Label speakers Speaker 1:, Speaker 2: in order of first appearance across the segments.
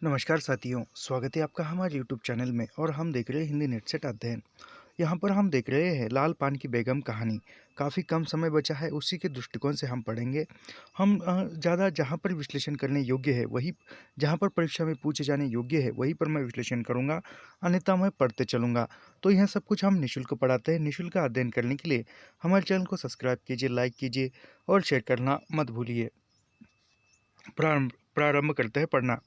Speaker 1: नमस्कार साथियों, स्वागत है आपका हमारे यूट्यूब चैनल में और हम देख रहे हैं हिंदी नेट सेट अध्ययन। यहाँ पर हम देख रहे हैं लाल पान की बेगम कहानी। काफ़ी कम समय बचा है, उसी के दृष्टिकोण से हम पढ़ेंगे। हम ज़्यादा जहाँ पर विश्लेषण करने योग्य है वही, जहाँ पर परीक्षा में पूछे जाने योग्य है वहीं पर मैं विश्लेषण करूँगा, अन्यथा मैं पढ़ते चलूँगा। तो यह सब कुछ हम निःशुल्क पढ़ाते हैं। निःशुल्क अध्ययन करने के लिए हमारे चैनल को सब्सक्राइब कीजिए, लाइक कीजिए और शेयर करना मत भूलिए। प्रारंभ प्रारंभ करते हैं पढ़ना।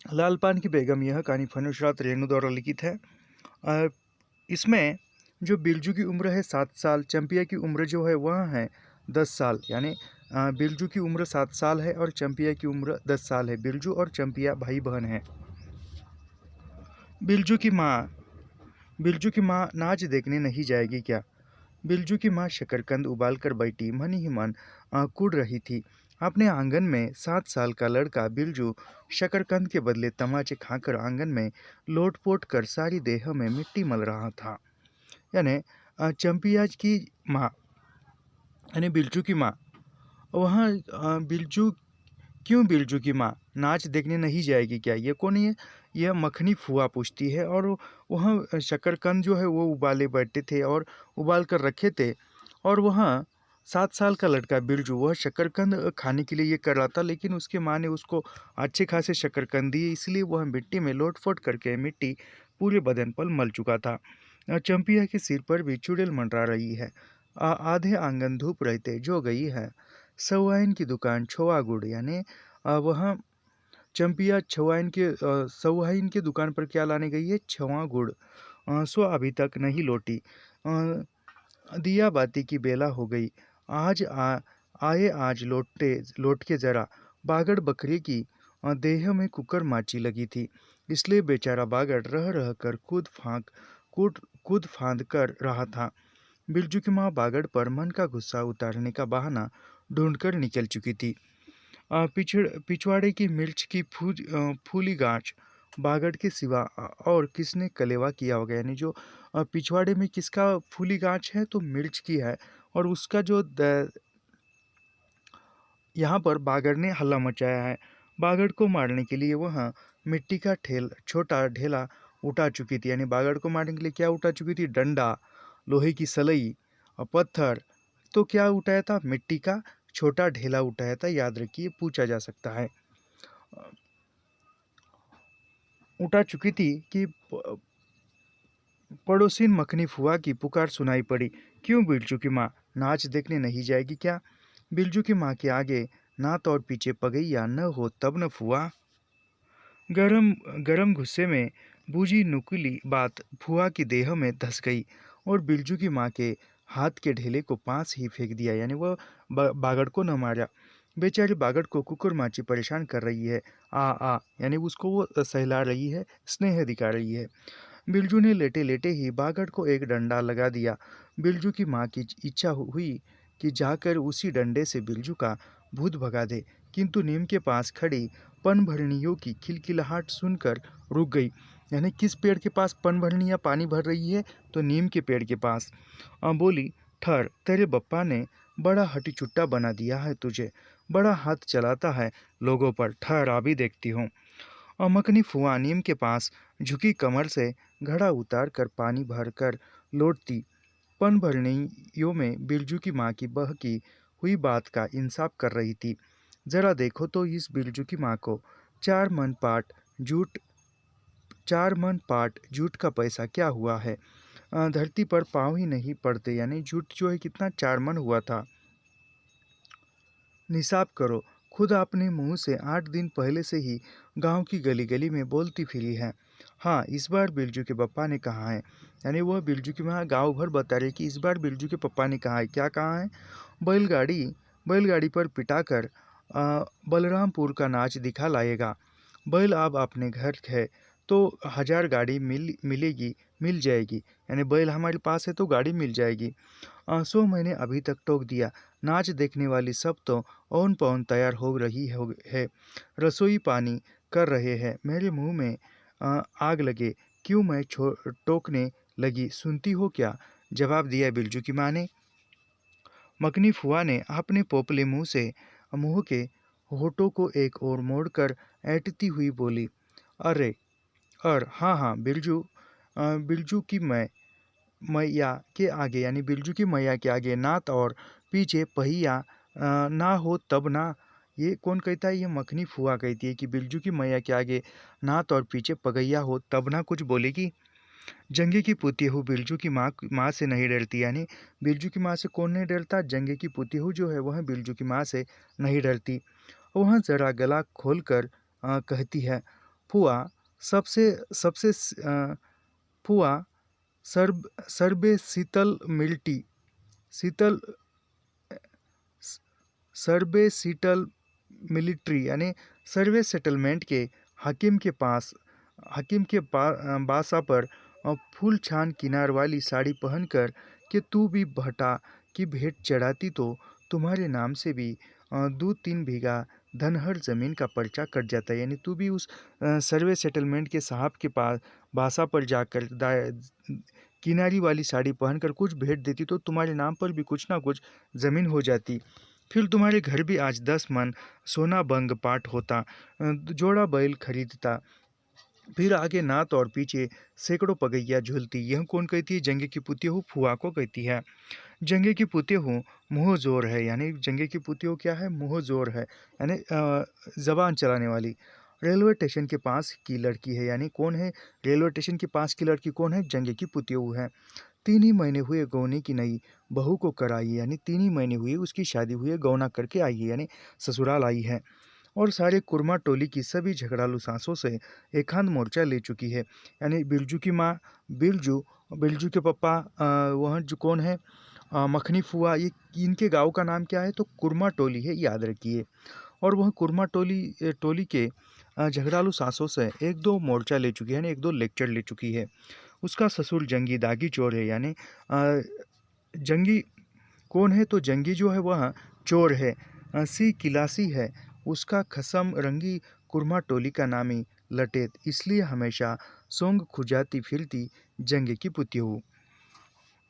Speaker 1: लाल पान की बेगम यह कहानी फनुशरात रेणु द्वारा लिखित है। अ, इसमें जो बिरजू की उम्र है 7 साल, चंपिया की उम्र जो है वह है 10 साल। यानी बिरजू की उम्र 7 साल है और चंपिया की उम्र 10 साल है। बिरजू और चंपिया भाई बहन हैं। बिरजू की माँ बिरजू की माँ नाच देखने नहीं जाएगी क्या? बिरजू की माँ शकरकंद उबाल कर बैठी मन ही मन कूद रही थी। अपने आंगन में 7 साल का लड़का बिरजू शकरकंद के बदले तमाचे खाकर आंगन में लोटपोट कर सारी देह में मिट्टी मल रहा था। यानी चंपियाज की माँ, यानी बिरजू की माँ, वहाँ बिरजू क्यों बिरजू की माँ नाच देखने नहीं जाएगी क्या? ये कौन है? यह मखनी फुआ पूछती है। और वहाँ शकरकंद जो है वो उबाले बैठे थे और उबाल कर रखे थे। और वहाँ 7 साल का लड़का बिरजू वह शकरकंद खाने के लिए ये कर रहा था, लेकिन उसके माँ ने उसको अच्छे खासे शकरकंद दिए, इसलिए वह मिट्टी में लोटपोट करके मिट्टी पूरे बदन पर मल चुका था। चंपिया के सिर पर भी चुड़ैल मंडरा रही है। आधे आंगन धूप रहते जो गई है। सवाइन की दुकान छोआ गुड़, यानी वह चंपिया सवाइन की दुकान पर क्या लाने गई है? छवा गुड़। सो अभी तक नहीं लौटी। दिया बाती की बेला हो गई। आज लौट के जरा। बागड़ बकरी की देह में कुकर माची लगी थी, इसलिए बेचारा बागड़ रह रह कर कूद फांद कर रहा था। बिरजू की माँ बागड़ पर मन का गुस्सा उतारने का बहाना ढूंढकर निकल चुकी थी। पिछवाड़े की मिर्च की फूली गांठ बागड़ के सिवा और किसने कलेवा किया होगा? यानी जो पिछवाड़े में किसका फूली गांठ है? तो मिर्च की है। और उसका जो यहाँ पर बागड़ ने हल्ला मचाया है। बागड़ को मारने के लिए वह मिट्टी का छोटा ढेला उठा चुकी थी। यानी बागड़ को मारने के लिए क्या उठा चुकी थी? डंडा, लोहे की सलई और पत्थर। तो क्या उठाया था? मिट्टी का छोटा ढेला उठाया था। याद रखिए, पूछा जा सकता है। उठा चुकी थी कि पड़ोसिन मखनी फुआ की पुकार सुनाई पड़ी। क्यों बिरजू की माँ नाच देखने नहीं जाएगी क्या? बिरजू की माँ के आगे नात और पीछे पगैया न हो तब न फुआ। गरम गरम गुस्से में बूझी नुकीली बात फुआ की देह में धस गई और बिरजू की माँ के हाथ के ढेले को पास ही फेंक दिया। यानी वह बागड़ को न मारा। बेचारी बागड़ को कुकुर माची परेशान कर रही है। आ यानी उसको वो सहला रही है, स्नेह दिखा रही है। बिरजू ने लेटे लेटे ही बागड़ को एक डंडा लगा दिया। बिरजू की माँ की इच्छा हुई कि जाकर उसी डंडे से बिरजू का भूत भगा दे, किंतु नीम के पास खड़ी पनभरणियों की खिलखिलाहट सुनकर रुक गई। यानी किस पेड़ के पास पनभरणियाँ पानी भर रही है? तो नीम के पेड़ के पास। बोली, ठहर, तेरे बप्पा ने बड़ा हटी चुट्टा बना दिया है तुझे, बड़ा हाथ चलाता है लोगों पर। ठहर, अभी देखती हूँ। मखनी फुआ नीम के पास झुकी कमर से घड़ा उतार कर पानी भर कर लौटती। पनभरणियों में बिरजू की माँ की बहकी हुई बात का इंसाफ कर रही थी। जरा देखो तो इस बिरजू की माँ को। चार मन पाट जूट 4 मन पाट जूट का पैसा क्या हुआ है? धरती पर पाँव ही नहीं पड़ते। यानी जूट जो है कितना 4 मन हुआ था। निसाब करो। खुद अपने मुंह से 8 दिन पहले से ही गांव की गली गली में बोलती फिरी है। हाँ, इस बार बिरजू के पप्पा ने कहा है। यानी वह बिरजू की माँ गांव भर बता रही कि इस बार बिरजू के पप्पा ने कहा है। क्या कहा है? बैलगाड़ी बैलगाड़ी पर पिटाकर बलरामपुर का नाच दिखा लाएगा। बैल अब अपने घर है तो 1000 गाड़ी मिल जाएगी। यानी बैल हमारे पास है तो गाड़ी मिल जाएगी। सो मैंने अभी तक टोक दिया। नाच देखने वाली सब तो औन पौन तैयार हो रही है। रसोई पानी कर रहे हैं। मेरे मुंह में आग लगे। क्यों मैं टोकने लगी? सुनती हो क्या? जवाब दिया बिरजू की माँ ने। मखनी फुआ ने अपने पोपले मुंह से मुँह के होठों को एक ओर मोड़कर ऐंठती हुई बोली, अरे हाँ हाँ बिरजू, बिरजू की मैया के आगे यानी बिरजू की मैया के आगे नात और पीछे पहिया ना हो तब ना। ये कौन कहता है? ये मखनी फुआ कहती है कि बिरजू की मैया के आगे नात और पीछे पगैया हो तब ना कुछ बोलेगी। जंगे की पुतीहू बिरजू की माँ से नहीं डरती, यानी बिरजू की माँ से कौन नहीं डरता? जंगे की पुतीहू जो है वह बिरजू की माँ से नहीं डरती। वह जरा गला खोलकर कहती है, फुआ सबसे सबसे फुआ सर्बे शीतल मिल्टी शीतल सर्वे सीटल मिलिट्री यानी सर्वे सेटलमेंट के हकीम के पास बासा पर फूल छान किनार वाली साड़ी पहनकर कि तू भी भटा की भेंट चढ़ाती तो तुम्हारे नाम से भी 2-3 बीघा धनहर ज़मीन का पर्चा कट जाता है। यानी तू भी उस सर्वे सेटलमेंट के साहब के पास बासा पर जाकर किनारी वाली साड़ी पहनकर कुछ भेंट देती तो तुम्हारे नाम पर भी कुछ ना कुछ ज़मीन हो जाती। फिर तुम्हारे घर भी आज 10 मन सोना बंग पाट होता, जोड़ा बैल खरीदता, फिर आगे नात और पीछे सैकड़ों पगैया झूलती। यह कौन कहती है? जंगे की पुतीहू फुआ को कहती है। जंगे की पुतीहू मुँह जोर है, यानी जंगे की पुतीहू क्या है? मुँह जोर है, यानी जबान चलाने वाली। रेलवे स्टेशन के पास की लड़की है, यानी कौन है? रेलवे स्टेशन के पास की लड़की कौन है? जंगे की पुतीहू है। 3 ही महीने हुए गौने की नई बहू को कराई, यानी 3 ही महीने हुए उसकी शादी हुई, गौना करके आई है, यानी ससुराल आई है। और सारे कुर्मा टोली की सभी झगड़ालू सासों से एक हाथ मोर्चा ले चुकी है। यानी बिरजू की माँ, बिरजू, बिरजू के पापा, वह जो कौन है? मखनी फुआ। ये इनके गांव का नाम क्या है? तो कुर्मा टोली है, याद रखिए। और वह कुर्मा टोली के झगड़ालू सासों से 1-2 मोर्चा ले चुकी है, यानी 1-2 लेक्चर ले चुकी है। उसका ससुर जंगी दागी चोर है, यानी जंगी कौन है? तो जंगी जो है वह चोर है, सी किलासी है। उसका खसम रंगी कुर्मा टोली का नामी लटेत, इसलिए हमेशा सोंग खुजाती फिरती जंगे की पुतीहू।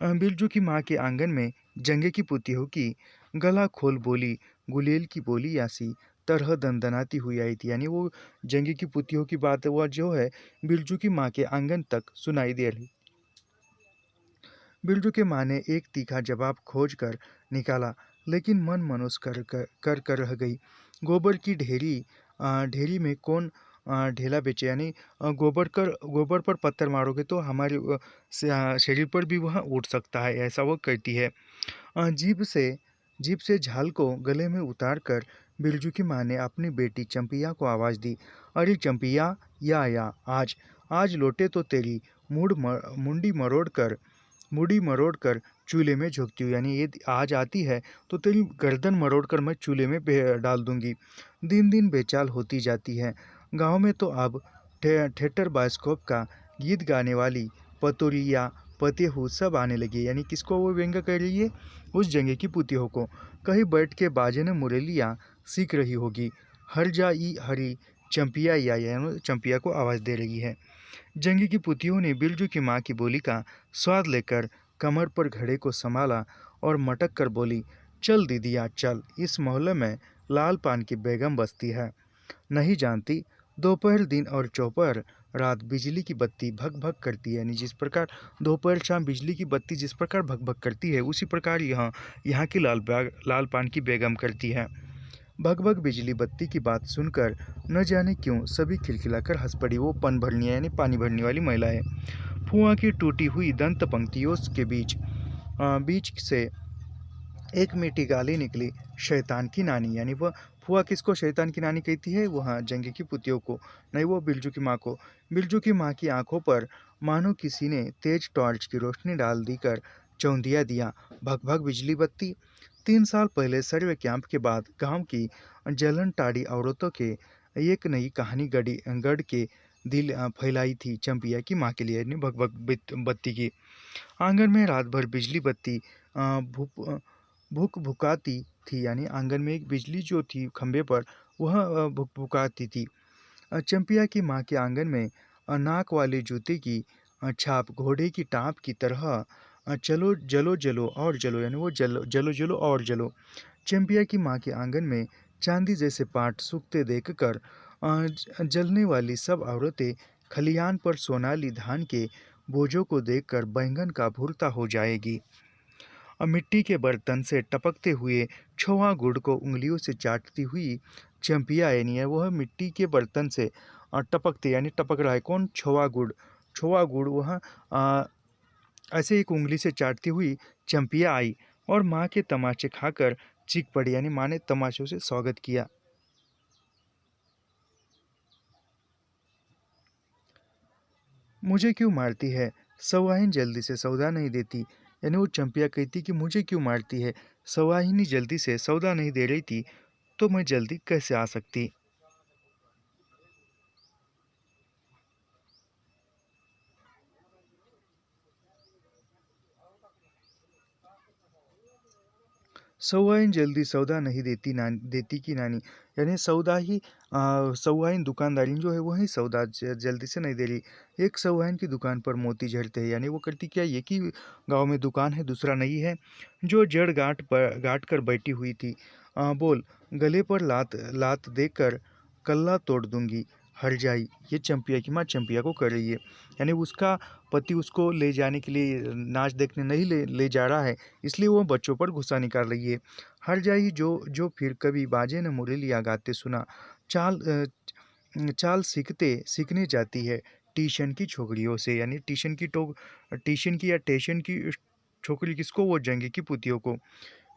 Speaker 1: बिरजू की माँ के आंगन में जंगे की पुतीहू की गला खोल बोली गुलेल की बोली यासी तरह दंदनाती हुई आई थी। यानी वो जंगे की पुतीहू की बात वह जो है बिरजू की माँ के आंगन तक सुनाई दे रही। बिरजू के माँ ने एक तीखा जवाब खोज कर निकाला, लेकिन मन मनोस कर रह गई। गोबर की ढेरी में कौन ढेला बेचे? यानी गोबर पर पत्थर मारोगे तो हमारे शरीर पर भी वह उठ सकता है, ऐसा वो कहती है। जीभ से झाल को गले में उतार कर बिरजू की माँ ने अपनी बेटी चंपिया को आवाज़ दी, अरे चंपिया, या आज लौटे तो तेरी मुड़ी मरोड़ कर चूल्हे में झोंकती हूँ। यानी ये आज आती है तो तेरी गर्दन मरोड़ कर मैं चूल्हे में डाल दूंगी। दिन दिन बेचाल होती जाती है। गांव में तो अब थिएटर बायोस्कोप का गीत गाने वाली पतोरी या पतेहू सब आने लगी। यानी किसको वो व्यंग्य कर रही है? उस जंगे की पुतियों को। कहीं बैठ के बाजे ने मुरलियाँ सीख रही होगी। हर जा ई हरी चंपिया यानी चंपिया को आवाज़ दे रही है। जंगी की पुतियों ने बिरजू की माँ की बोली का स्वाद लेकर कमर पर घड़े को संभाला और मटक कर बोली, चल दीदिया चल, इस मोहल्ले में लाल पान की बेगम बसती है, नहीं जानती? दोपहर दिन और चौपहर रात बिजली की बत्ती भग भग करती है। यानी जिस प्रकार दोपहर शाम बिजली की बत्ती जिस प्रकार भग भग करती है, उसी प्रकार यहाँ की लाल पान की बेगम करती है। भग-भग बिजली बत्ती की बात सुनकर न जाने क्यों सभी खिलखिलाकर हंस पड़ी। वो पन भरनी यानी पानी भरने वाली महिला है। फुआ की टूटी हुई दंत पंक्तियों के बीच से एक मीठी गाली निकली, शैतान की नानी। यानी वह फुआ किसको शैतान की नानी कहती है? वह जंगी की पुतियों को, नहीं वो बिरजू की माँ को। बिरजू की माँ की आंखों पर मानो किसी ने तेज टॉर्च की रोशनी डाल दी कर चौंधिया दिया। भग भग बिजली बत्ती। 3 साल पहले सर्वे कैंप के बाद गांव की जलन टाड़ी औरतों के एक नई कहानी गढ़ के दिल फैलाई थी चंपिया की माँ के लिए, यानी भग भग बत्ती की। आंगन में रात भर बिजली बत्ती भुक भुकाती थी। यानी आंगन में एक बिजली जो थी खंभे पर वह भुक भुकाती थी। चंपिया की माँ के आंगन में नाक वाले जूते की छाप घोड़े की टाप की तरह चलो जलो जलो और जलो, यानी वो जलो जलो जलो और जलो। चंपिया की माँ के आंगन में चांदी जैसे पाट सूखते देखकर जलने वाली सब औरतें खलिहान पर सोनाली धान के बोझों को देखकर बैंगन का भुरता हो जाएगी। और मिट्टी के बर्तन से टपकते हुए छोआ गुड़ को उंगलियों से चाटती हुई चंपिया यानी है वह मिट्टी के बर्तन से टपकते यानी टपक रहा है कौन? छोआ गुड़ वह ऐसे एक उंगली से चाटती हुई चंपिया आई और माँ के तमाचे खाकर चीख पड़ी यानी माँ ने तमाचों से स्वागत किया। मुझे क्यों मारती है? सवाहिनी जल्दी से सौदा नहीं देती। यानी वो चंपिया कहती कि मुझे क्यों मारती है? सवाहिनी जल्दी से सौदा नहीं दे रही थी तो मैं जल्दी कैसे आ सकती? सौवाइन जल्दी सौदा नहीं देती कि नानी, यानी सौदा ही सौवाइन दुकानदारी जो है वही सौदा जल्दी से नहीं दे रही। एक सौवाइन की दुकान पर मोती झड़ते हैं यानी वो करती क्या, एक ही गांव में दुकान है दूसरा नहीं है। जो जड़ गांठ कर बैठी हुई थी। बोल, गले पर लात लात देकर कल्ला तोड़ दूंगी, हर जाई। ये चंपिया की माँ चंपिया को कर रही है। यानी उसका पति उसको ले जाने के लिए नाच देखने नहीं ले जा रहा है, इसलिए वो बच्चों पर गुस्सा निकाल रही है। हर जाई जो जो फिर कभी बाजे ने मुरलिया गाते सुना, चाल चाल सीखने जाती है ट्यूशन की छोकरियों से। यानी ट्यूशन की या टेशन की छोकरी किसको? वो जंगे की पुतियों को।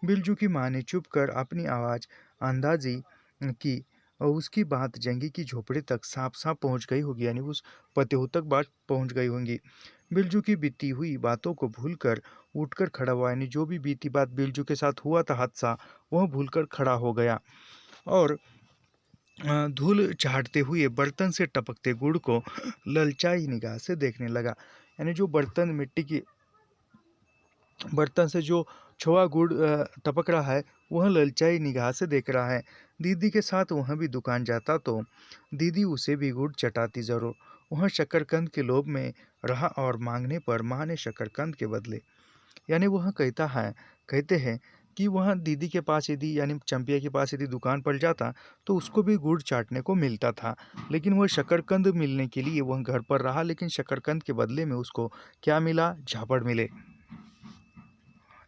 Speaker 1: बिरजू की माँ ने चुप कर अपनी आवाज़ अंदाजी की और उसकी बात जंगी की झोपड़ी तक साफ साफ पहुंच गई होगी, यानी उस पतेहू तक बात पहुंच गई होंगी। बिरजू की बीती हुई बातों को भूलकर उठकर खड़ा हुआ, यानी जो भी बीती बात बिरजू के साथ हुआ था हादसा वह भूलकर खड़ा हो गया और धूल चाटते हुए बर्तन से टपकते गुड़ को ललचाई निगाह से देखने लगा। यानी जो बर्तन मिट्टी की बर्तन से जो छोआ गुड़ टपक रहा है वह ललचाई निगाह से देख रहा है। दीदी के साथ वह भी दुकान जाता तो दीदी उसे भी गुड़ चटाती ज़रूर। वह शकरकंद के लोभ में रहा और मांगने पर माँ ने शकरकंद के बदले, यानी वह कहते हैं कि वह दीदी के पास यदि यानी चंपिया के पास यदि दुकान पर जाता तो उसको भी गुड़ चाटने को मिलता था। लेकिन वह शकरकंद मिलने के लिए वह घर पर रहा, लेकिन शकरकंद के बदले में उसको क्या मिला? झापड़ मिले।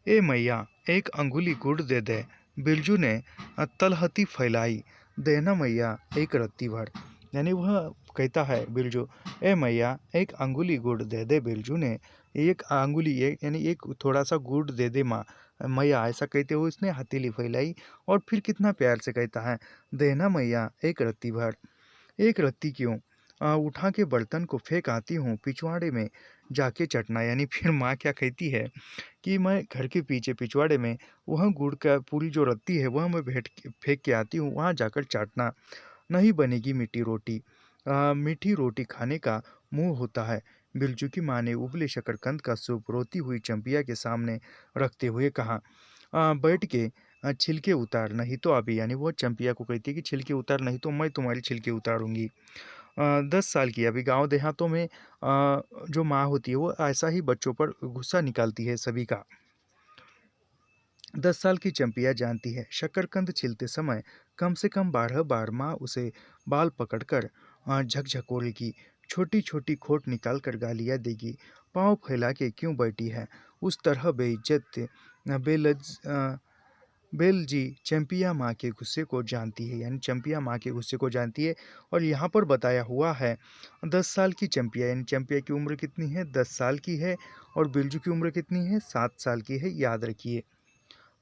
Speaker 1: ए मैया, एक अंगुली गुड़ दे दे, बिरजू ने तलहटी फैलाई। देना मैया एक रत्ती भर। यानी वह कहता है बिरजू, ए मैया एक अंगुली गुड़ दे दे। बिरजू ने एक अंगुली यानी एक थोड़ा सा गुड़ दे दे माँ मैया, ऐसा कहते हुए उसने हथेली फैलाई और फिर कितना प्यार से कहता है, देना मैया एक रत्ती भर। एक रत्ती क्यों? उठा के बर्तन को फेंक आती हूँ पिछवाड़े में जाके चटना। यानी फिर माँ क्या कहती है कि मैं घर के पीछे पिछवाड़े में वह गुड़ का पूरी जो रत्ती है वह मैं फेंक के आती हूँ, वहाँ जाकर चाटना। नहीं बनेगी मीठी रोटी। मीठी रोटी खाने का मुंह होता है। बिरजू की माँ ने उबले शकरकंद का सूप रोती हुई चंपिया के सामने रखते हुए कहा, बैठ के छिलके उतार, नहीं तो अभी। यानी वो चंपिया को कहती है कि छिलके उतार, नहीं तो मैं तुम्हारी छिलके उतारूंगी। 10 साल की अभी गांव देहातों में जो माँ होती है वो ऐसा ही बच्चों पर गुस्सा निकालती है सभी का। 10 साल की चंपिया जानती है शकरकंद छिलते समय कम से कम 12 बार माँ उसे बाल पकड़कर झकझकोरेगी, छोटी छोटी खोट निकाल कर गालियाँ देगी। पाँव फैला के क्यों बैठी है? उस तरह बेइज्जत बेलज बेल जी चंपिया माँ के गुस्से को जानती है, यानी चंपिया माँ के गुस्से को जानती है। और यहाँ पर बताया हुआ है 10 साल की चंपिया, यानी चंपिया की उम्र कितनी है? 10 साल की है। और बिरजू की उम्र कितनी है? 7 साल की है, याद रखिए।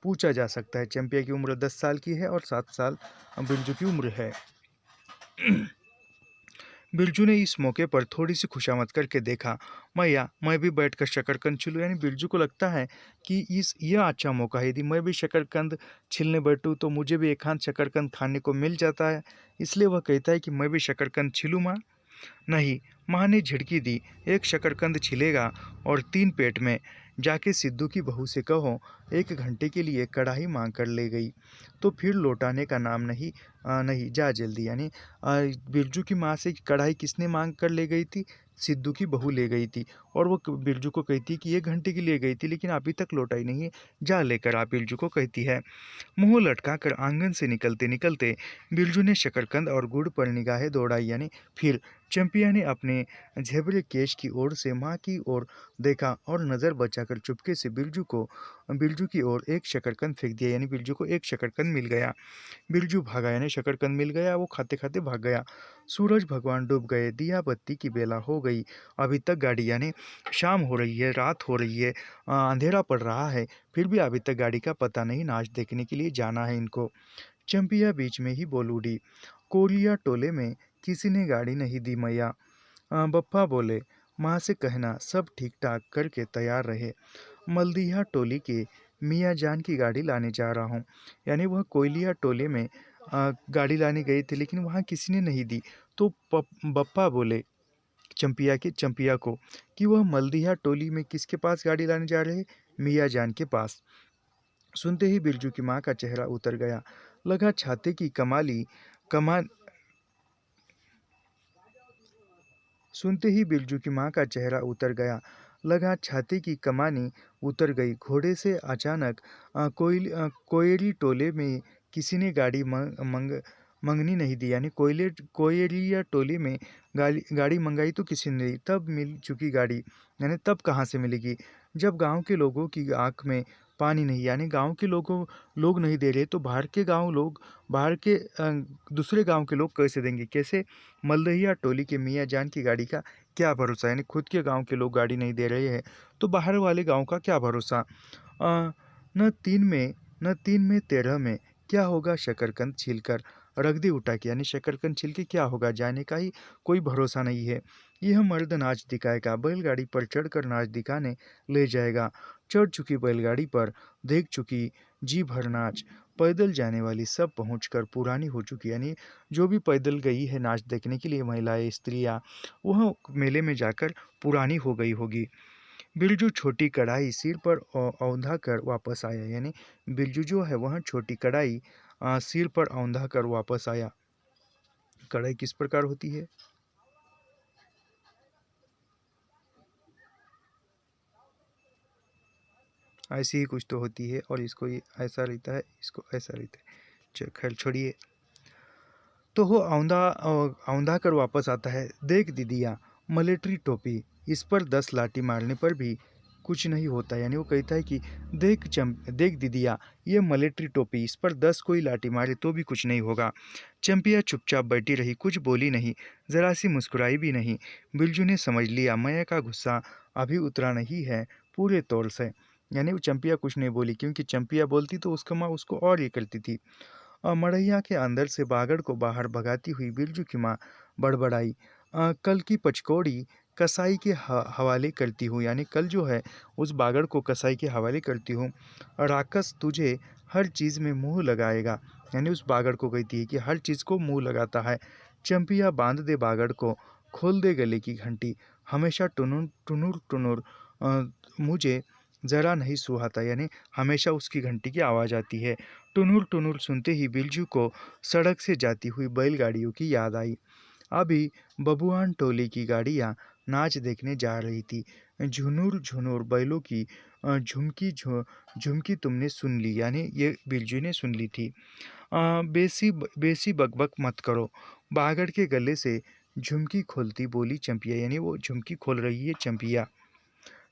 Speaker 1: पूछा जा सकता है, चंपिया की उम्र 10 साल की है और 7 साल बिरजू की उम्र है। बिरजू ने इस मौके पर थोड़ी सी खुशामद करके देखा, मैया मैं भी बैठकर शकरकंद छिलूं। यानी बिरजू को लगता है कि यह अच्छा मौका है, यदि मैं भी शकरकंद छिलने बैठूं तो मुझे भी एक हाथ शकरकंद खाने को मिल जाता है। इसलिए वह कहता है कि मैं भी शकरकंद छिलूं माँ। नहीं, माँ ने झिड़की दी, एक शकरकंद छिलेगा और 3 पेट में। जाके सिद्धू की बहू से कहो 1 घंटे के लिए कढ़ाई मांग कर ले गई तो फिर लौटाने का नाम नहीं। नहीं, जा जल्दी। यानी बिरजू की माँ से कढ़ाई किसने मांग कर ले गई थी? सिद्धू की बहू ले गई थी और वो बिरजू को कहती कि 1 घंटे की ले गई थी लेकिन अभी तक लौटाई नहीं है, जा लेकर आ, बिरजू को कहती है। मुंह लटकाकर आंगन से निकलते निकलते बिरजू ने शकरकंद और गुड़ पर निगाहें दौड़ाई, यानी फिर चंपिया ने अपने झेबरे केश की ओर से माँ की ओर देखा और नज़र बचाकर चुपके से बिरजू की ओर एक शकरकंद फेंक दिया, यानी बिरजू को एक शकरकंद मिल गया। बिरजू भागा, यानी शकरकंद मिल गया, वो खाते खाते भाग गया। सूरज भगवान डूब गए, दिया बत्ती की बेला हो गई, अभी तक गाड़ी, यानी शाम हो रही है, रात हो रही है, अंधेरा पड़ रहा है, फिर भी अभी तक गाड़ी का पता नहीं, नाच देखने के लिए जाना है इनको। चंपिया बीच में ही बोल उठी, कोलिया टोले में किसी ने गाड़ी नहीं दी मैया। बप्पा बोले, माँ से कहना सब ठीक ठाक करके तैयार रहे, मल्दिया टोली के मियाँ जान की गाड़ी लाने जा रहा हूँ। यानी वह कोयलिया टोले में गाड़ी लाने गए थे लेकिन वहाँ किसी ने नहीं दी, तो बप्पा बोले चंपिया को कि वह मल्दिया टोली में किसके पास गाड़ी लाने जा रहे हैं, मियाँ जान के पास। सुनते ही बिरजू की माँ का चेहरा उतर गया, लगा छाते की कमाली कमान सुनते ही बिरजू की माँ का चेहरा उतर गया, लगा छाती की कमानी उतर गई। घोड़े से अचानक कोयरी टोले में किसी ने गाड़ी मंगनी नहीं दी, यानी कोयरिया टोले में गाड़ी मंगाई तो किसी ने नहीं, तब मिल चुकी गाड़ी, यानी तब कहाँ से मिलेगी जब गांव के लोगों की आंख में पानी नहीं, यानी गांव के लोग नहीं दे रहे तो बाहर के दूसरे गांव के लोग कैसे देंगे, कैसे? मल्दहिया टोली के मियाँ जान की गाड़ी का क्या भरोसा, यानी खुद के गांव के लोग गाड़ी नहीं दे रहे हैं तो बाहर वाले गांव का क्या भरोसा। न 3 में 13 में क्या होगा, शकरकंद छीलकर रख दी उठा के, यानी शकरकंद छील के क्या होगा, जाने का ही कोई भरोसा नहीं है। यह मर्द नाच दिखाएगा, बैलगाड़ी पर चढ़कर नाच दिखाने ले जाएगा। चढ़ चुकी बैलगाड़ी पर, देख चुकी जी भर नाच, पैदल जाने वाली सब पहुंचकर पुरानी हो चुकी, यानी जो भी पैदल गई है नाच देखने के लिए महिलाएं स्त्रियां, वह मेले में जाकर पुरानी हो गई होगी। बिरजू छोटी कढ़ाई सिर पर औंधा कर वापस आया, यानी बिरजू जो है वह छोटी कढ़ाई सिर पर औंधा कर वापस आया। कढ़ाई किस प्रकार होती है? ऐसी ही कुछ तो होती है और इसको ये ऐसा रहता है, इसको ऐसा रहता है, खैर छोड़िए। तो वो औंधा कर वापस आता है। देख दीदिया, मलेट्री टोपी, इस पर 10 लाठी मारने पर भी कुछ नहीं होता, यानी वो कहता है कि देख दीदिया, ये मलेट्री टोपी, इस पर 10 कोई लाठी मारे तो भी कुछ नहीं होगा। चंपिया चुपचाप बैठी रही, कुछ बोली नहीं, जरा सी मुस्कुराई भी नहीं। बिरजू ने समझ लिया मैया का गुस्सा अभी उतरा नहीं है पूरे तौर से, यानी वो चंपिया कुछ नहीं बोली, क्योंकि चंपिया बोलती तो उसका माँ उसको और ये करती थी। मड़ैया के अंदर से बागड़ को बाहर भगाती हुई बिरजू की माँ बड़बड़ाई, कल की पचकौड़ी कसाई के हवाले करती हूँ, यानी कल जो है उस बागड़ को कसाई के हवाले करती हूँ। राक्षस तुझे हर चीज़ में मुंह लगाएगा, यानी उस बागड़ को कहती है कि हर चीज़ को मुंह लगाता है। चंपिया, बांध दे बागड़ को, खोल दे गले की घंटी, हमेशा टुनुर टुनुर टुनुर मुझे ज़रा नहीं सुहाता, यानी हमेशा उसकी घंटी की आवाज़ आती है। टुनुर टुनुर सुनते ही बिरजू को सड़क से जाती हुई बैलगाड़ियों की याद आई। अभी बबुआन टोली की गाड़ियाँ नाच देखने जा रही थी। झुनुर झुनुर बैलों की झुमकी तुमने सुन ली, यानी ये बिरजू ने सुन ली थी। बेसी बकबक मत करो, बागड़ के गले से झुमकी खोलती बोली चंपिया, यानी वो झुमकी खोल रही है चंपिया।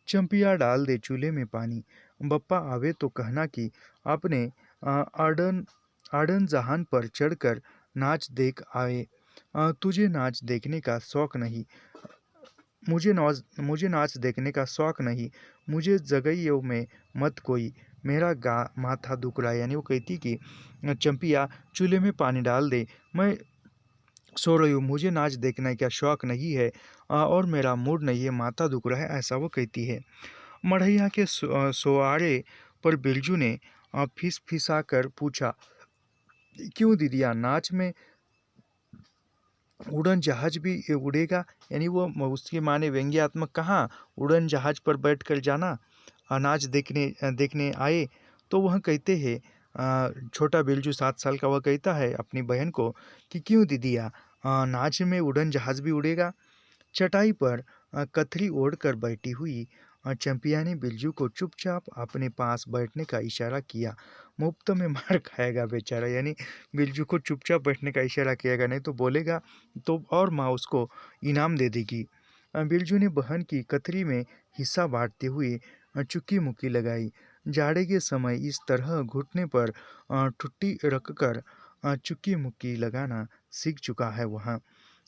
Speaker 1: चंपिया, डाल दे चूल्हे में पानी, बप्पा आवे तो कहना कि अपने आड़न आड़न जहान पर चढ़कर नाच देख आए। तुझे नाच देखने का शौक नहीं, मुझे नाच देखने का शौक नहीं, मुझे जगइयों में मत कोई, मेरा गा माथा दुख रहा है, यानी वो कहती कि चंपिया चूल्हे में पानी डाल दे, मैं सो रही हूँ, मुझे नाच देखने का शौक नहीं है, और मेरा मूड नहीं है, माथा दुख रहा है, ऐसा वो कहती है। मढ़ैया के सोआरे पर बिरजू ने फिसा कर पूछा, क्यों दीदिया, नाच में उड़न जहाज भी उड़ेगा? यानी वो उसकी माँ ने व्यंग्यात्मक कहा, उड़न जहाज पर बैठकर जाना, नाच देखने आए। तो वह कहते हैं, छोटा बिरजू 7 साल का, वह कहता है अपनी बहन को कि क्यों दीदिया, नाच में उड़न जहाज भी उड़ेगा? चटाई पर कथरी ओढ़कर बैठी हुई चंपिया ने बिरजू को चुपचाप अपने पास बैठने का इशारा किया। मुफ्त में मार खाएगा बेचारा, यानी बिरजू को चुपचाप बैठने का इशारा किएगा, नहीं तो बोलेगा तो और माँ उसको इनाम दे देगी। बिरजू ने बहन की कथरी में हिस्सा बांटते हुए चुक्की मुक्की लगाई। जाड़े के समय इस तरह घुटने पर ठुट्टी रखकर चुक्की मुक्की लगाना सीख चुका है वह।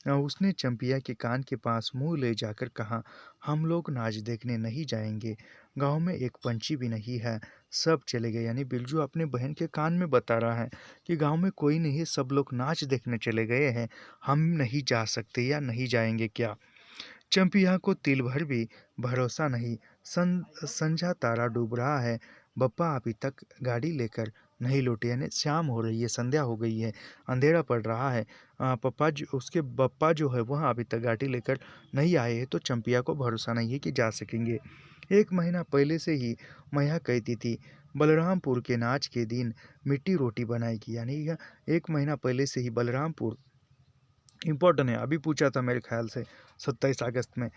Speaker 1: उसने चंपिया के कान के पास मुंह ले जाकर कहा, हम लोग नाच देखने नहीं जाएंगे, गांव में एक पंछी भी नहीं है, सब चले गए। यानी बिरजू अपने बहन के कान में बता रहा है कि गांव में कोई नहीं है, सब लोग नाच देखने चले गए हैं, हम नहीं जा सकते या नहीं जाएंगे क्या। चंपिया को तिल भर भी भरोसा नहीं। संझा तारा डूब रहा है, बप्पा अभी तक गाड़ी लेकर नहीं लौटे, यानी शाम हो रही है, संध्या हो गई है, अंधेरा पड़ रहा है। उसके बप्पा जो है वह अभी तक गाड़ी लेकर नहीं आए हैं, तो चंपिया को भरोसा नहीं है कि जा सकेंगे। एक महीना पहले से ही मैया कहती थी बलरामपुर के नाच के दिन मिट्टी रोटी बनाएगी, यानी यह एक महीना पहले से ही बलरामपुर इम्पोर्टेंट है, अभी पूछा था मेरे ख्याल से 27 अगस्त में।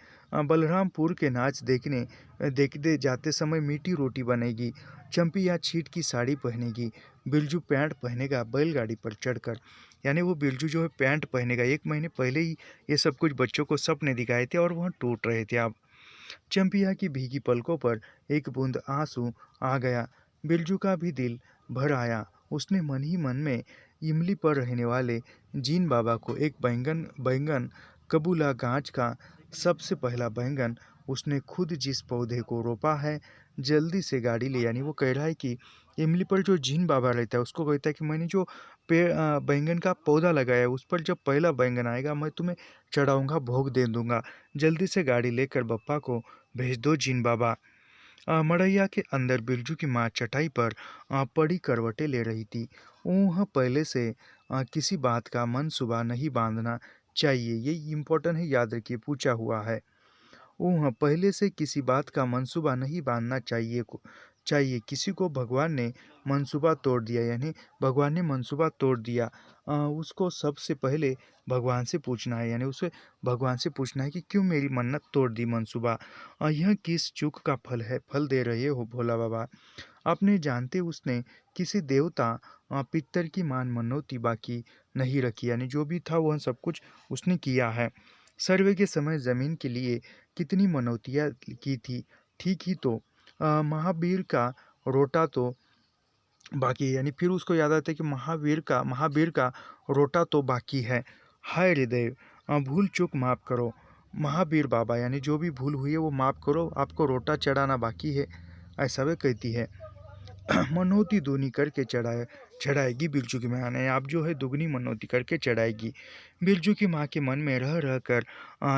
Speaker 1: बलरामपुर के नाच देखते जाते समय मीठी रोटी बनेगी, चंपी या छीट की साड़ी पहनेगी, बिरजू पैंट पहनेगा बैलगाड़ी पर चढ़कर। यानी वो बिरजू जो है पैंट पहनेगा। एक महीने पहले ही ये सब कुछ बच्चों को सपने दिखाए थे और वह टूट रहे थे। अब चंपिया की भीगी पलकों पर एक बूंद आंसू आ गया। बिरजू का भी दिल भर आया। उसने मन ही मन में इमली पर रहने वाले जीन बाबा को एक बैंगन बैंगन कबूला गांच का सबसे पहला बैंगन उसने खुद जिस पौधे को रोपा है, जल्दी से गाड़ी ले। यानी वो कह रहा है कि इमली पर जो जीन बाबा रहता है उसको कहता है कि मैंने जो बैंगन का पौधा लगाया है उस पर जब पहला बैंगन आएगा मैं तुम्हें चढ़ाऊंगा, भोग दे दूंगा, जल्दी से गाड़ी लेकर बप्पा को भेज दो जीन बाबा। मड़ैया के अंदर बिरजू की माँ चटाई पर पड़ी करवटें ले रही थी। वह पहले से किसी बात का मनसूबा नहीं बांधना चाहिए, ये इम्पोर्टेंट है, याद रखिए, पूछा हुआ है। ओह, पहले से किसी बात का मंसूबा नहीं बांधना चाहिए किसी को भगवान ने मंसूबा तोड़ दिया, यानी भगवान ने मंसूबा तोड़ दिया, उसको सबसे पहले भगवान से पूछना है, यानी उसे भगवान से पूछना है कि क्यों मेरी मन्नत तोड़ दी मंसूबा। यह किस चूक का फल है, फल दे रहे हो भोला बाबा। अपने जानते उसने किसी देवता पितर की मान मनौती बाकी नहीं रखी, यानी जो भी था वह सब कुछ उसने किया है। सर्वे के समय जमीन के लिए कितनी मनौतियाँ की थी, ठीक ही तो महावीर का रोटा तो बाकी है, यानी फिर उसको याद आता है कि महावीर का रोटा तो बाकी है। हाय हृदय, भूल चूक माफ़ करो महावीर बाबा, यानी जो भी भूल हुई है वो माफ़ करो, आपको रोटा चढ़ाना बाकी है, ऐसा वे कहती है। मनौती दूनी करके चढ़ाएगी बिरजू की माँ ने, आप जो है दुगनी मनौती करके चढ़ाएगी। बिरजू की माँ के मन में रह रह कर